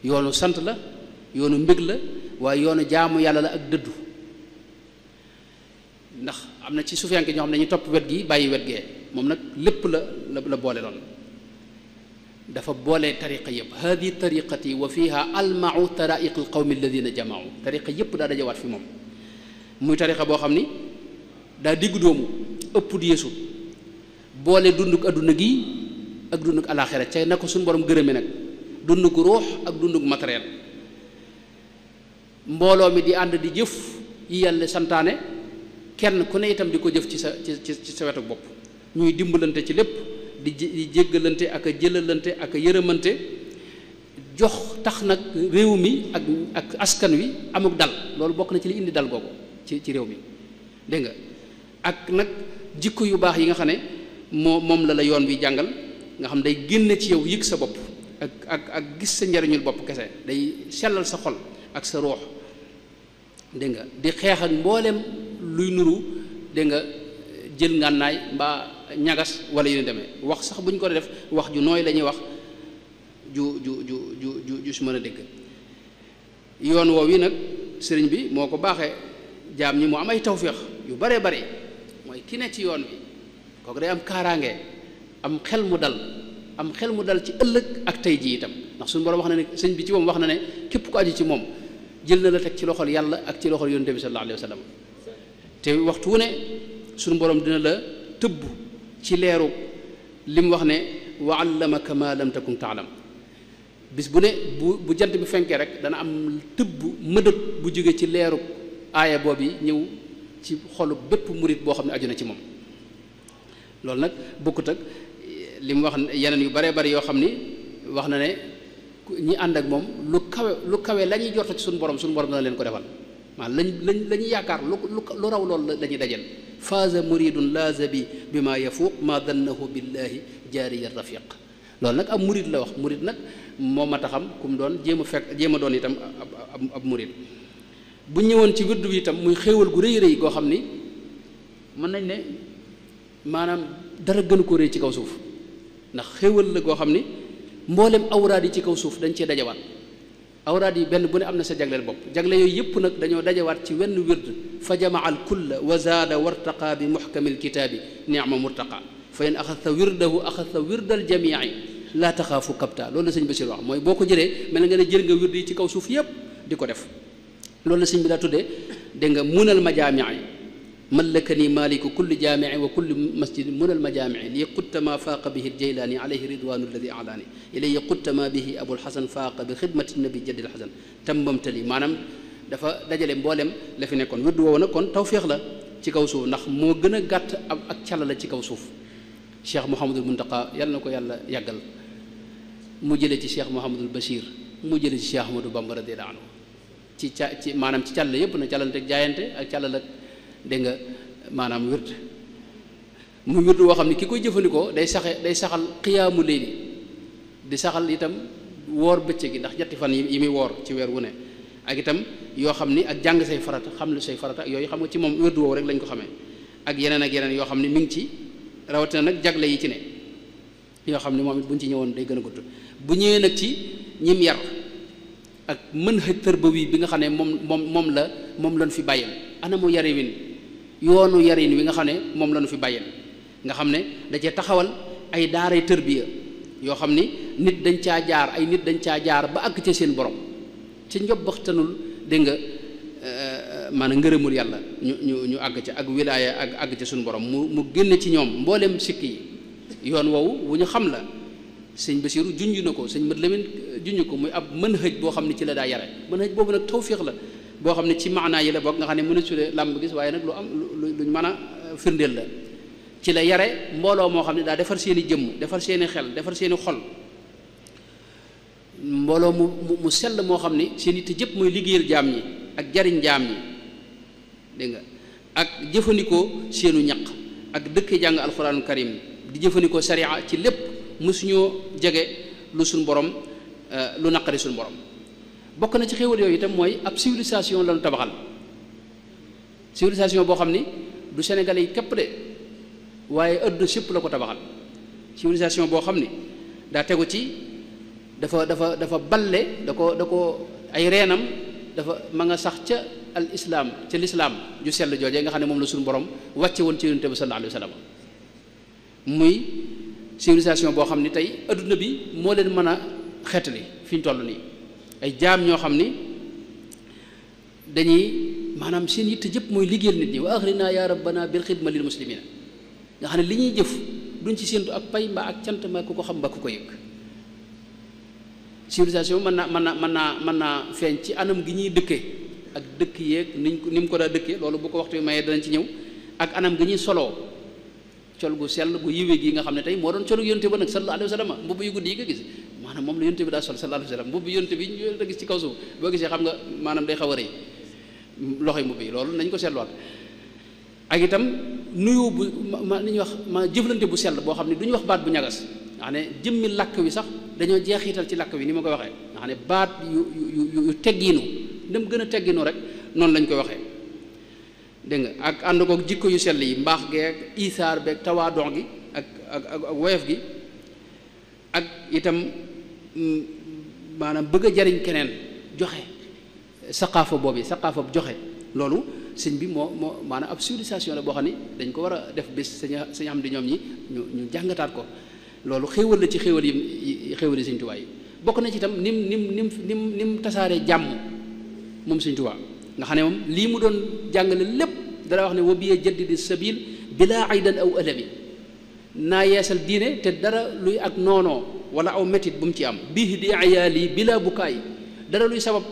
yoonu sant la yoonu mbég la waaye yoonu jaamu yàlla la ak dëddu ndax am na ci sufiyanke ñoo xam ne dañuy topp wet gi bàyyi wet gee moom nag lépp la boole loon dafa boole tariqa yëpp hadi tariqati wa fiha almau taraiq alqawmi alladina jamaau tariqa yëpp daa dajawaat fi moom muy tariqa boo xam ni daa diggu doomu ëpp di yeesu boole dunduk adduna gi ak dunduk alaxira ca na ko suñu borom gërëme nag dunduk ruux ak dunduk matériel mbooloo mi di ànd di jëf yi yàlla santaane kenn ku ne itam di ko jëf ci sa wetu bopp ñuy dimbalante ci lépp di jéggalante ak a jëlalante ak a yërëmante jox tax nag réew mi ak askan wi amuk dal loolu bokk na ci li indi dal googu ci réew mi dégg nga ak nag jikko yu baax yi nga xam ne moom la yoon wi jàngal nga xam day génne ci yow yëg sa bopp ak gis sa njariñul bopp kese day sellal sa xol ak sa ruux dégg nga di xeex ak mbooleem luy nuru dégg nga jël ngànnaay mbaa ñagas wala yu ne demee wax sax bu ñu ko def wax ju nooy la ñuy wax ju su mën a dégg yoon woow yi nag sëriñ bi moo ko baaxee jaam ñi mu am ay tawféex yu baree bari mooy ki ne ci yoon wi kooku day am kaaraange am xel mu dal ci ëllëg ak tey ji itam ndax suñu borom wax na ne sëñ bi ci moom wax na ne képp ko aju ci moom jël na la teg ci loxol yàlla ak ci loxol yonent bi sallallahu alayhi wa sallam te waxtu wu ne suñu borom dina la tëbb ci leeru li mu wax ne wa allamaka ma lam takun taalam bis bu ne bu jant bi fenkee rek dana am tëbb mëdët bu jóge ci leeru aaya boobu ñëw ci xolu bépp murit boo xam ne aju na ci moom loolu nag bokkut ak li mu wax yeneen yu baree bari yoo xam ni wax na ne ñi ànd ak moom lu kawe la ñuy jorto ci suñu borom dana leen ko defal maanaam la ñuy yaakaar lu raw loolu la ñuy dajal faaza muridun laaza bi ma yafuuq ma dannahu billahi jaariya rafiq loolu nag ab murid la wax murid nag moom ma taxam ku mu doon jéem a doon itam ab murid bu ñëwoon ci wirdu bi itam muy xéewal gu rëy goo xam ni mën nañ ne maanaam dara gënu ko rëy ci kaw suuf ndax xéewal la goo xam ni mboolem awraad yi ci kaw suuf dañ cee dajawaat awraad yi benn bu ne am na sa jagleel bopp jagle yooyu yëpp nag dañoo dajawaat ci wenn wird fa jamaa al kulla wa zaada wartaqa bi muxkami lkitaabi nicma murtaqa fa in axasta wirdahu axasta wirdal jamii laa taxaafu kabta loolu la sëñ Basiir wax mooy boo ko jëlee mel na nga ne jël nga wird yi ci kaw suuf yëpp di ko def loolu la sëñ bi daa tuddee dégg nga munal majaamii mallakani maliku kulli jaamii wa kulli masjid munal majaamii li qutta ma faaqa bihi aljaylaani alayhi ridwanu alladi alaani ilay qutta ma bihi abulxasan faaqa bi xidmati nabi jaddil xasan tambamtali maanaam dafa dajale mboolem la fi nekkoon wirdu woowu nag kon tawféex la ci kaw suuf ndax moo gën a gàtt ak càlla la ci kaw suuf cheikh Mouhamadul Muntaqa yàlla na ko yàlla yàggal mu jële ci cheikh Mouhamadul Bachir mu jële ci cheikh Ahmadou Bamba radiyallahu anhu ci maanaam ci càll yëpp na càllante ak jaayante ak càllal ak dégg nga maanaam wird mu wird woo xam ne ki koy jëfandikoo day saxal xiyaamu léegi di saxal itam woor bëccëg gi ndax ñetti fan yi muy woor ci weer wu ne ak itam yoo xam ni ak jàng say farata xam lu say farata yooyu xam nga ci moom wird woowu rek lañ ko xamee ak yeneen yoo xam ne mi ngi ci rawatina nag jagle yi ci ne yoo xam ne moom it buñ ci ñëwoon day gën a gudd bu ñëwee nag ci ñim yar ak mën xëj tërbawi bi nga xam ne moom lañ fi bàyyil anamu yarin yoonu yarin wi nga xam ne moom lañu fi bàyyil nga xam ne da cee taxawal ay daaray tërbiya yoo xam ni nit dañ caa jaar ba àgg ca seen borom ci njobbaxtanul dégg nga maanaam ngërëmul yàlla ñu àgg ca ak wilaaya ak àgg ca suñu borom mu génne ci ñoom mboolem sikk yi yoon woowu wu ñu xam la sëñ Basiiru junj na ko sëñ Mat Lamin junj ko muy ab mën xëj boo xam ne ci la daa yare mën xëj boobu nag tawfiix la boo xam ne ci maanaa yi la bokk nga xam ne mën a sudee làmb gis waaye nag lu am luñ mën a firndeel la ci la yare mbooloo moo xam ne daa defar seeni jëmm defar seeni xel defar seeni xol mbooloo mu sell moo xam ni seen yitte jëpp mooy liggéeyal jaam ñi ak jariñ jaam ñi dégg nga ak jëfandikoo seenu ñaq ak dëkk jàng alxuraanul karim di jëfandikoo sariya ci lépp mësuñoo jege lu suñ borom lu naqari suñ borom bokk na ci xéwal yooyu itam mooy ab civilisation lañu tabaxal civilisation boo xam ni du Sénégalais yi képp de waaye adduna sépp la ko tabaxal civilisation boo xam ni daa tegu ci dafa balle da ko ay reenam dafa ma nga sax ca al islam ca lislaam ju sell joojee nga xam ne moom la suñu borom wàcce woon ci yonent bi sallallahu alayhi wa sallam muy civilisation boo xam ni tey adduna bi moo leen mën a xeetali fi ñu toll nii ay jaam ñoo xam ni dañuy maanaam seen yitte jëpp mooy liggéeyal nit ñi wa axrina ya rabbana bil xidma lil muslimina nga xam ne li ñuy jëf duñ ci séentu ak pay mbaa ak cant mbaa ku ko xam mbaa ku ko yëg civilisation mën naa feeñ ci anam gi ñuy dëkkee ak dëkk yeeg ni mu ko daa dëkkee loolu bu ko waxtu mayee danañ ci ñëw ak anam gi ñuy soloo col gu sell gu yiwee gi nga xam ne tey moo doon colu yonte ba nag sallallahu alayhi wa sallam mbubb yu guddi yi nga gis maanaam moom la yonte bi daa sol sallallahu alayhi wa sallam mbubb yonte bi ñu gis ci kaw suuf boo gisee xam nga maanaam day xaw a rëy loxoy mbubb yi loolu nañ ko seetluwaat ak itam nuyu bu li ñuy wax ma jëflante bu sell boo xam ne du ñu wax baat bu ñagas nga xam ne jëmmi làkk wi sax dañoo jeexital ci làkk wi ni ma ko waxee nga xam ne baat yu teggiinu dem gën a teggiinu rek noonu lañ koy waxee dégg nga ak ànd kook jikko yu sell yi mbaax geeg isaar beeg tawaadon gi ak woyof gi ak itam maanaam bëgg a jariñ keneen joxe saqaafa boobu saqaafa bu joxe loolu sëñ bi moo maanaam ab civilisation la boo xam ne dañ ko war a def bés sañ am di ñoom ñi ñu jàngataat ko loolu xéewal la ci xéewal yi sëñ Tuubaa yi bokk na ci itam nim tasaaree jàmm moom sëñ Tuubaa nga xam ne moom lii mu doon jàngale lépp dara wax ne wa biya jaddidi sabil bila aydan aw alami naa yeesal diine te dara luy ak noonoo wala aw métit bu mu ci am bii di ayaali bila bukaay dara luy sabab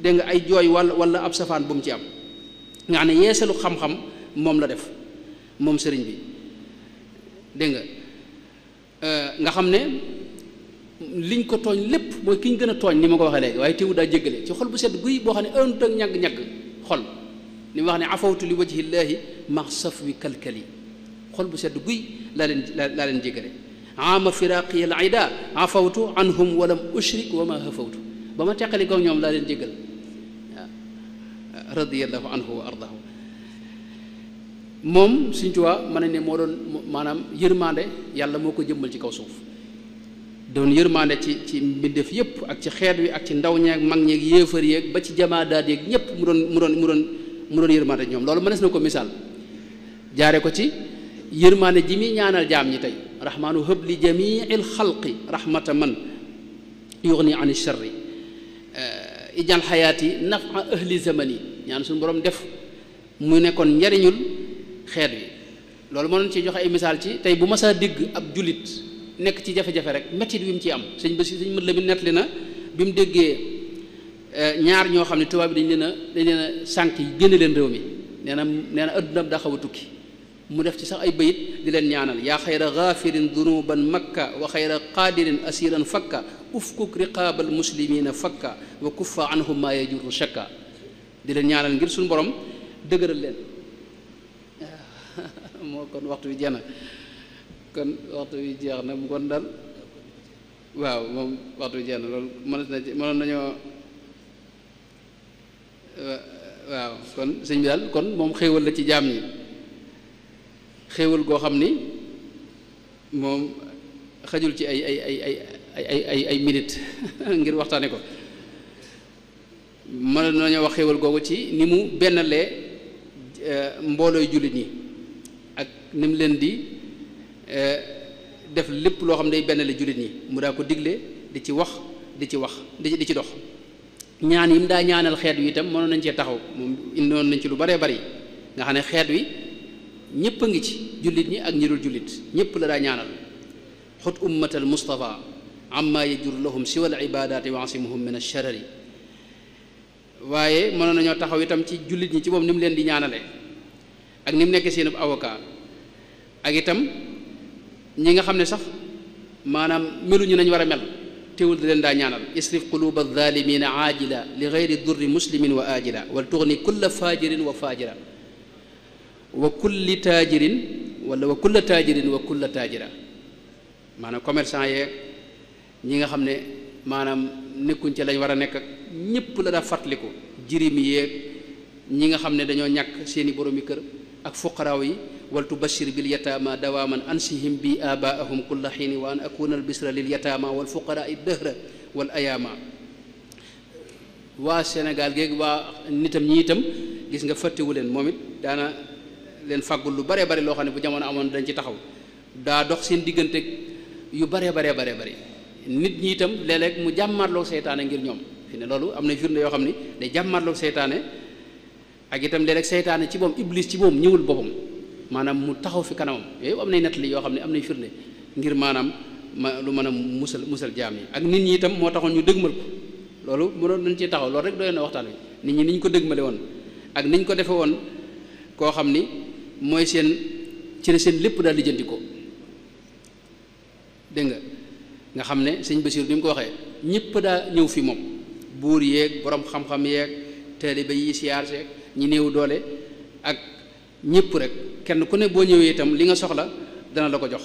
dégg nga ay jooy wala ab safaan bu mu ci am nga xam ne yeesalu xam-xam moom la def moom sëriñ bi dégg nga xam ne liñ ko tooñ lépp mooy ki ñu gën a tooñ ni ma ko waxee léegi waaye teewu daa jéggale ci xol bu sedd guy boo xam ne ënt ak ñagg-ñagg xol ni mu wax ne afawtu li wajhillaahi ma safwi kalkali xol bu sedd guy laa leen jéggale ama firaqi al aida afawtu anhum walam ushrik wa ma hafawtu ba ma teqali ko ñoom laa leen jéggal waaw radiyallahu anhu wa ardahu moom Sëñ Tuubaa mën nañ ne moo doon maanaam yërmande yàlla moo ko jëmmal ci kaw suuf doon yërmande ci mbindeef yépp ak ci xeet wi ak ci ndaw ñeeg mag ñeeg yéefar yeeg ba ci jamaadaat yeeg ñépp mu doon yërmande ñoom loolu mënees na ko misaal jaare ko ci yërmande ji muy ñaanal jaam ñi tey rahmaanu hëb li jamiil xalqi rahmata man yughni an sharri ijal xayaati nafa ahli zamani ñaan suñu borom def mu nekkoon njariñul xeet wi loolu mënoon ci joxe ay misaal ci tey bu masaa dégg ab jullit nekk ci jafe-jafe rek mettit wi mu ci am sëñ mët la mi nettali na bi mu déggee ñaar ñoo xam ne tubaab bi dañ leen a sànq yi génne leen réew mi nee na adduna daa xaw a tukki mu def ci sax ay bayit di leen ñaanal yaa xayra gaafirin dunuban makka wa xayra qaadirin asiran fakka ufkuk riqaabal muslimina fakka wa kuffa anhum ma yajuru shakka di leen ñaanal ngir suñu borom dëgëral leen moo kon waxtu bi jeex na kon waxtu bi jeex na mu kon dal waaw moom waxtu bi jeex na loolu mënoon nañoo waaw kon sëñ bi daal kon moom xéewal la ci jaam ñi xéewal goo xam ni moom xajul ci ay minute ngir waxtaane ko mën nañoo wax xéewal googu ci ni mu bennalee mboolooy jullit ñi ak ni mu leen di def lépp loo xam ne day bennale jullit ñi mu daa ko digle di ci wax di ci dox ñaan yi mu daa ñaanal xeet wi itam mënoon nañ cee taxaw moom indoon nañ ci lu baree bari nga xam ne xeet wi ñëpp a ngi ci jullit ñi ak ñi dul jullit ñëpp la daa ñaanal xut ummatal mustafa amma yajur lahum siwal ibadati wa asimuhum min alsharari waaye mënoon nañoo taxaw itam ci jullit ñi ci moom ni mu leen di ñaanale ak ni mu nekk seen avocat ak itam ñi nga xam ne sax maanaam meluñu nañ war a mel teewul di leen daa ñaanal isrif quluba adh-dhalimina aajila li ghayri durri muslimin wa aajila wal tughni kulla fajirin wa fajira wa kulli taajirin wala wa kulla taajirin wa kulla taajira maanaam commerçant yeeg ñi nga xam ne maanaam nekkuñ ci lañ war a nekk ak ñëpp la daa fàttaliku jirim yeeg ñi nga xam ne dañoo ñàkk seeni boroomi kër ak fuqaraaw yi wal tubashir bil yataama dawaaman ansihim bi abaahum kulla xiini wa an akuna al bisra lil yataama wal fuqaraa i dëhra wal ayaama waa Sénégal géegi waa nitam ñi itam gis nga fàttewu leen moom it daana leen fàggul lu bare bare loo xam ne bu jamono amoon dañ ci taxaw daa dox seen diggante yu bare nit ñi itam léeg-léeg mu jàmmaarloo seytaane ngir ñoom fi ne loolu am na firnde yoo xam ni day jàmmaarloo seytaane ak itam léeg-léeg seytaane ci moom iblis ci moom ñëwul boppam maanaam mu taxaw fi kanamam yooyu am nay nettali yoo xam ne am nay firnde ngir maanaam lu mën a musal jaam yi ak nit ñi itam moo taxoon ñu dëgmal ko loolu mënoon nañ ci taxaw loolu rek doy na waxtaan wi nit ñi ni ñu ko dëgmale woon ak ni ñu ko defe woon koo xam ni mooy seen ci la seen lépp daal lijjanti ko dégg nga xam ne sëñ Basiir bi mu ko waxee ñëpp daa ñëw fi moom buur yeeg borom xam-xam yeeg taalibe yi siyaar seeg ñi néew doole ak ñëpp rek kenn ku ne boo ñëwee itam li nga soxla dana la ko jox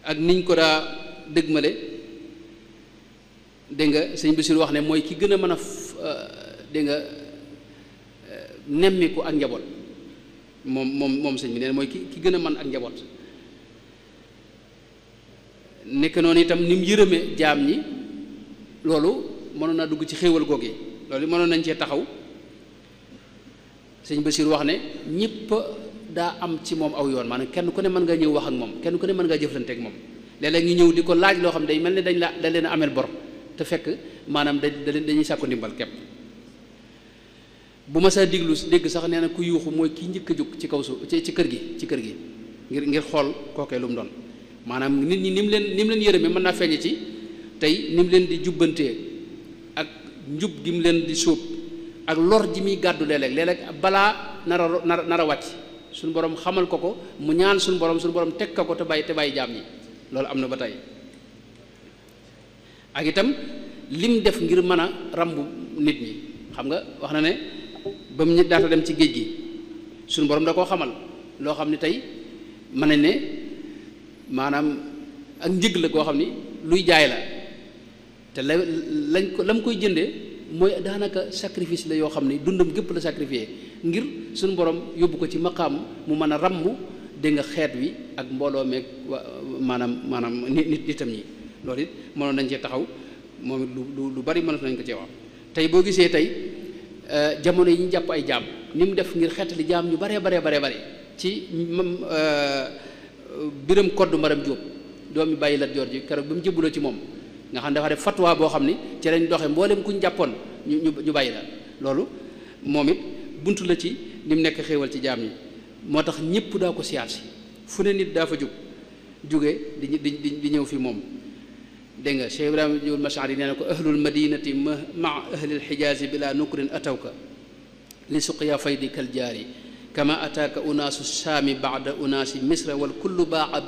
ak niñ ko daa dëgmale dégg nga sëñ Basiir wax ne mooy ki gën a mën a dégg nga nemmiku ak njaboot moom sëñ bi nee mooy ki gën a mën ak njaboot nekk noonu itam ni mu yërëme jaam ñi loolu mënoon naa dugg ci xéewal googu yi loolu mënoon nañ cee taxaw sëñ Basiir wax ne ñëpp daa am ci moom aw yoon maanaam kenn ku ne mën nga ñëw wax ak moom kenn ku ne mën ngaa jëflante ak moom léeg-léeg ñu ñëw di ko laaj loo xam day mel ne da leen a ameel bor te fekk maanaam dañuy sàkku ndimbal képp bu ma saa dégg sax nee na ku yuuxu mooy ki njëkk a jóg ci kaw suuf ci kër gi ngir xool kookee lu mu doon maanaam nit ñi ni mu leen yërëme mën naa feeñe ci tey ni mu leen di jubbantee ak njub gi mu leen di sóob ak lor ji muy gàddu léeg-léeg balaa nar a wàcc suñu borom xamal ko mu ñaan suñu borom teg ko te bàyyi jaam ñi loolu am na ba tey ak itam lim def ngir mën a rambu nit ñi xam nga wax na ne ba mu daata dem ci géej gi suñu borom da koo xamal loo xam ne tey mën nañ ne maanaam ak njëg la koo xam ni luy jaay la te la mu koy jëndee mooy daanaka sacrifice la yoo xam ne dundam gépp la sacrifié ngir suñu borom yóbbu ko ci maqaam mu mën a ràmm dégg nga xeet wi ak mbooloo meeg maanaam nitam ñi loolu it mënoon nañ cee taxaw moom it lu bari mënoon nañ ko cee wax tey boo gisee tey jamono yi ñu jàpp ay jaam ni mu def ngir xeetali jaam ñu bare ci biram koddu maram Jóob doomi bàyyi Lat Joor ji keroog ba mu jëbbuloo ci moom nga xam ne dafa def fatwa boo xam ni ci lañ doxee mboolem ku ñu jàppoon ñu bàyyi la loolu moom it buntu la ci ni mu nekk xéewal ci jaam ñi moo tax ñëpp daa ko siyaar si fu ne nit daa fa jóge di ñëw fi moom dégg nga Cheikh Ibrahima Jóob Mashari nee na ko ahlul madinati ma ahlil xijaazi bila nukrin atawka li suqya faydi kal jaari kama ataaka unaasu saami baada unaasi misra wal kullu baa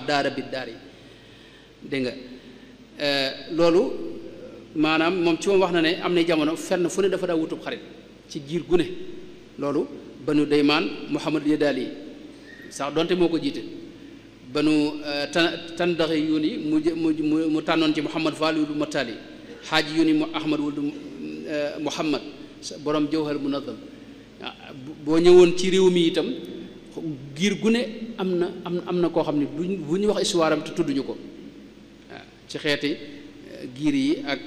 daara biddaari dégg nga loolu maanaam moom ci moom wax na ne am na jamono fenn fu ne dafa daa wutub xarit ci giir gu ne loolu banu daymaan Muhammad Yadaali sax donte moo ko jiite banu tandaxi yu ni mu tànnoon ci Muhammad Faal wuldu Mottali xaaji yu ni mu Ahmad wuldu Muhammad borom Jawhar Munazam boo ñëwoon ci réew mi itam giir gu ne am na koo xam ne bu ñu wax histoire am te tudduñu ko waaw ci xeeti giir yi ak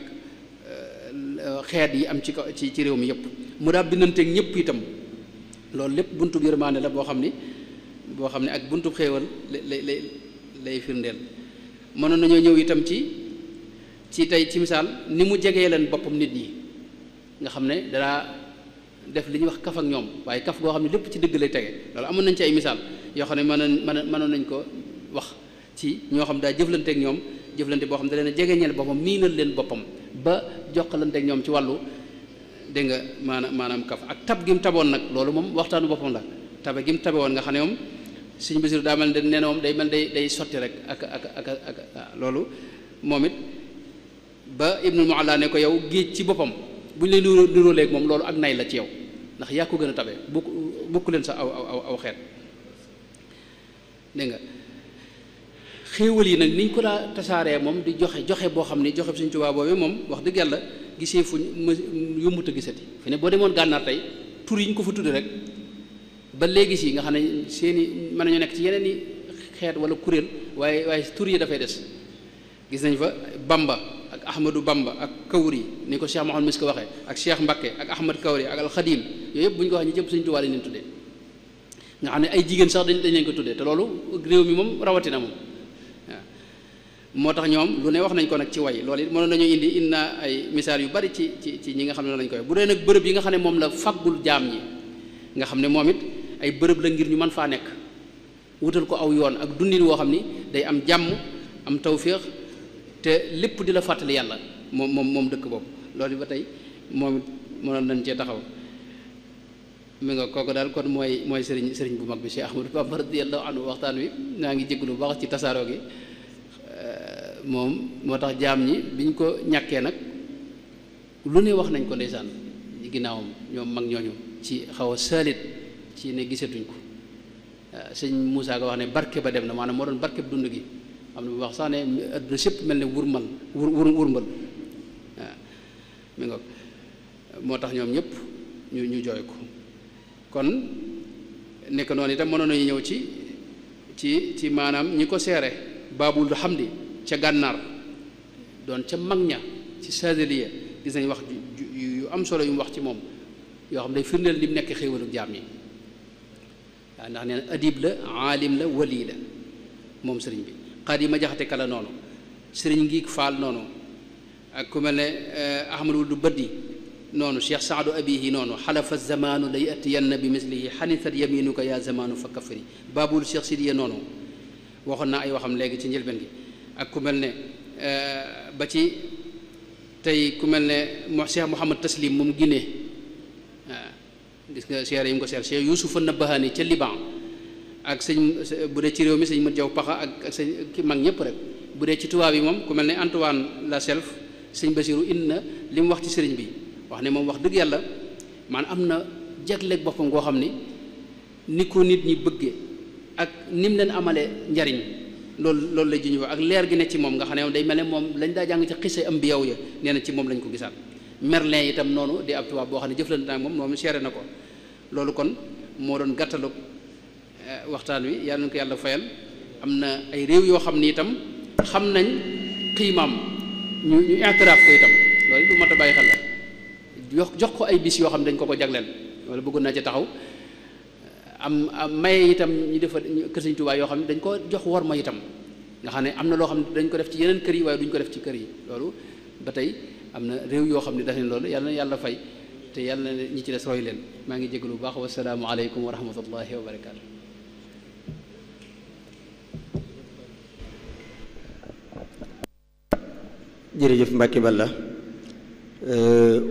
xeet yi am ci réew mi yëpp mu daa bindanteeg ñëpp itam loolu lépp buntub yërmaande la boo xam ne ak buntub xéewal lay firndeel mënoon nañoo ñëw itam ci tey ci misaal ni mu jegee leen boppam nit ñi nga xam ne danaa def li ñuy wax kaf ak ñoom waaye kaf goo xam ne lépp ci dëgg lay tege loolu amoon nañ ci ay misaal yoo xam ne mënoon nañ ko wax ci ñoo xam daa jëflanteek ñoom jëflante boo xam ne da leen a jegeñeel boppam miinal leen boppam ba jokkalante ak ñoom ci wàllu dégg nga maanaam kaf ak tab gi mu taboon nag loolu moom waxtaanu boppam la tabe gi mu tabe woon nga xam ne moom Sëriñ Basiru daa mel ne nee na moom day mel day sotti rek ak loolu moom it ba Ibnul Mualla ne ko yow géej ci boppam bu ñu lay nuroo léegi moom loolu ak nay la ci yow ndax yaa ko gën a tabe bukk leen sa aw xeet dégg nga xéewal yi nag niñ ko daa tasaaree moom di joxe boo xam ni joxe Sëriñ Tuubaa boobee moom wax dëgg yàlla gisee fu yombut a gisati fi ne boo demoon gànnaar tey tur yi ñu ko fa tudde rek ba léegi si nga xam ne seeni mën nañu nekk ci yeneen i xeet wala kuréel waaye tur yi dafay des gis nañ fa Bamba ak Ahmadou Bamba ak Kawri ni ko Cheikh Mouhamed Misk ko waxee ak Cheikh Mbakke ak Ahmad Kawri ak Alxadim yooyu yëpp bu ñu ko wax ñi jëpp Sëriñ Tuubaa lañ leen tuddee nga xam ne ay jigéen sax dañ leen ko tuddee te loolu réew mi moom rawatina moom waaw moo tax ñoom lu ne wax nañ ko nag ci way loolu it mënoon nañu indi na ay misaal yu bari ci ñi nga xam ne lañ koy bu dee nag bërëb yi nga xam ne moom la faggul jaam ñi nga xam ne moom it ay bërëb la ngir ñu mën faa nekk wutal ko aw yoon ak dundin woo xam ni day am jàmm am tawféex te lépp di la fàttali yàlla moom dëkk boobu loolu ba tey moom it mënoon nañ cee taxaw mi nga kooku daal kon mooy sëriñ bu mag bi Cheikh Ahmadou Bamba radiyallahu anhu waxtaan wi naa ngi jégalu bu baax ci tasaaroo gi moom moo tax jaam ñi biñ ko ñàkkee nag lu ne wax nañ ko ndeysaan ginnaawam ñoom mag ñooñu ci xaw a saalit ci ne gisatuñ ko sëñ Moussa Ka wax ne barke ba dem na maanaam moo doon barke bu dund gi am na bu wax sax ne adduna sépp mel ne wurmbal waaw mi nga moo tax ñoom ñëpp ñu jooy ko kon nekk noonu itam mënoon nañu ñëw ci maanaam ñi ko seere Baabul Hamdi ca gànnaar doon ca mag ña ci Saadiliya gis nañ wax yu am solo yu mu wax ci moom yoo xam ne day firndeel li mu nekk xéewalu jaam yi waaw ndax nee na adib la aalim la wali la moom sëriñ bi Xaadima Jaxate Kala noonu sëriñ ngi Faal noonu ak ku mel ne Ahmadul du Baddi noonu Cheikh Saadu Abihi noonu xalafa zamaanu la yatiyanna bi mislihi xanisat yaminuka ya zamaanu fa kafari Baabul Cheikh Sidiya noonu waxoon naa ay waxam léegi ci njëlbeen gi ak ku mel ne ba ci tey ku mel ne Cheikh Mouhamad Taslim moom Guinée waaw gis nga seere yi mu ko seer Cheikh Yuusufa Nabahani ca Liban ak sëñ bu dee ci réew mi sëñ Mat Jaw Paxa ak sëñ ki mag ñëpp rek bu dee ci tubaab yi moom ku mel ne Antoine Laself sëñ Basiru indi na li mu wax ci sëriñ bi wax ne moom wax dëgg yàlla maanaam am na jagleeg boppam goo xam ni ko nit ñi bëggee ak ni mu leen amalee njariñ loolu lay juñu ak leer gi ne ci moom nga xam ne day mel ne moom lañ daa jàng ci xise am bi yow ya nee na ci moom lañ ko gisaat Merlin itam noonu di ab tubaab boo xam ne jëflante naa moom moom seere na ko loolu kon moo doon gàttalu waxtaan wi yàlla na ko yàlla fayal am na ay réew yoo xam ni itam xam nañ xiimaam ñu i'tiraaf ko itam loolu lu mat a bàyyi xel la jox ko ay bis yoo xam ne dañ ko jagleel wala bëggoon naa ci taxaw am maye itam ñu defa kër Sëriñ Tuubaa yoo xam ne dañ ko jox war ma itam nga xam ne am na loo xam ne dañ ko def ci yeneen kër yi waaye duñ ko def ci kër yi loolu ba tey am na réew yoo xam ne daf leen loolu yàlla na yàlla fay te yàlla na ñi ci des roy leen maa ngi jégalu bu baax wasalaamu aleykum wa rahmatullahi wa barakaatu. jërëjëf Mbàkke Balla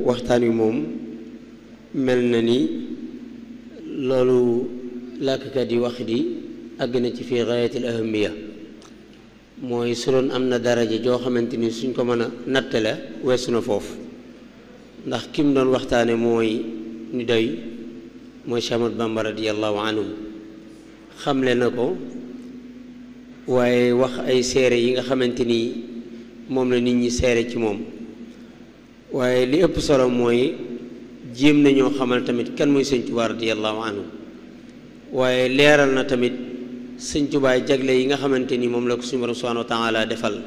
waxtaan wi moom mel na ni loolu làkkat yi wax di àgg na ci fi gaayatil ahamiya mooy su doon am na daraja joo xamante ni suñ ko mën a nattale weesu na foofu ndax kim doon waxtaane mooy ni doy mooy Cheikh Ahmadou Bamba radiyallahu anhu xamle na ko waaye wax ay seere yi nga xamante ni moom la nit ñi seere ci moom waaye li ëpp solo mooy jéem nañoo xamal tamit kan mooy Sëñ Tuubaa radiyallahu anhu waaye leeral na tamit Sëñ Tuubaa jagle yi nga xamante ni moom la ko suñu Boroom subhaanahu wa taala defal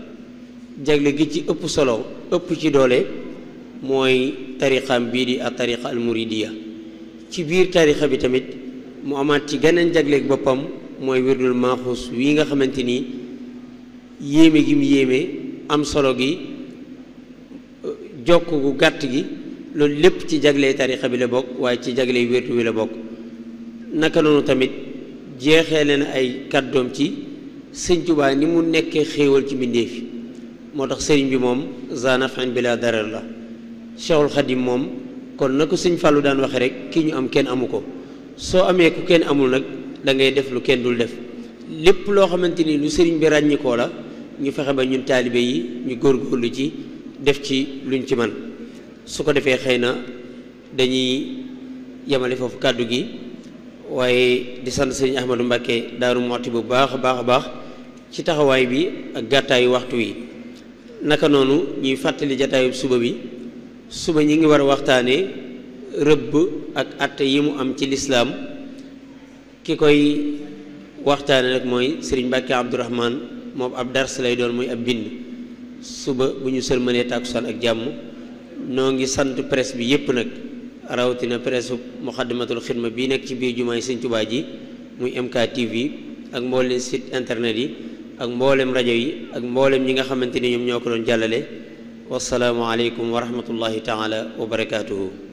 jagle gi ci ëpp solo ëpp ci doole mooy tariqaam bii di ak tariqa al muridiya ci biir tariqa bi tamit mu amaat ci geneen jagleeg boppam mooy wirdul maaxuus wii nga xamante ni yéeme gi mu yéeme am solo gi jokk gu gàtt gi loolu lépp ci jagley tariqa bi la bokk waaye ci jagley wirdu wi la bokk naka noonu tamit jeexee leen ay kàddoom ci Sëñ Tuubaa ni mu nekkee xéewal ci mbindéef yi moo tax sëriñ bi moom zanafin bila darar la. Cheikhul Khadim moom kon na ko sëñ Fallou daan waxe rek kii ñu am kenn amu ko, soo amee ku kenn amul nag da ngay def lu kenn dul def. lépp loo xamante ni lu sëriñ bi ràññikoo la ñu fexe ba ñun taalibe yi ñu góorgóorlu ci def ci luñ ci man. su ko defee xëy na dañuy yemale foofu kàddu gi, waaye di sant sëriñ Ahmadou Mbacké Daaru Muxti bu baax a baax a baax ci taxawaay bi ak gàttaayu waxtu wi. naka noonu ñuy fàttali jataayu suba bi, suba ñi ngi war a waxtaanee rëbb ak atte yi mu am ci lislaam. ki koy waxtaane nag mooy sëriñ Mbacké Abdourahmane, moom ab dars lay doon muy ab bind. suba bu ñu sëlmalee tàkkusaan ak jàmm. noo ngi sant presse bi yépp nag, rawatina presse Muxaddamatul Xidma bii nekk ci biir jumaay Sëñ Tuubaa ji muy MKTV ak mboolem site internet yi ak mboolem rajo yi ak mboolem ñi nga xamante ni ñoom ñoo ko doon jàllale. wasalaamu aleykum wa rahmatullahi taala wa barakaatuhu.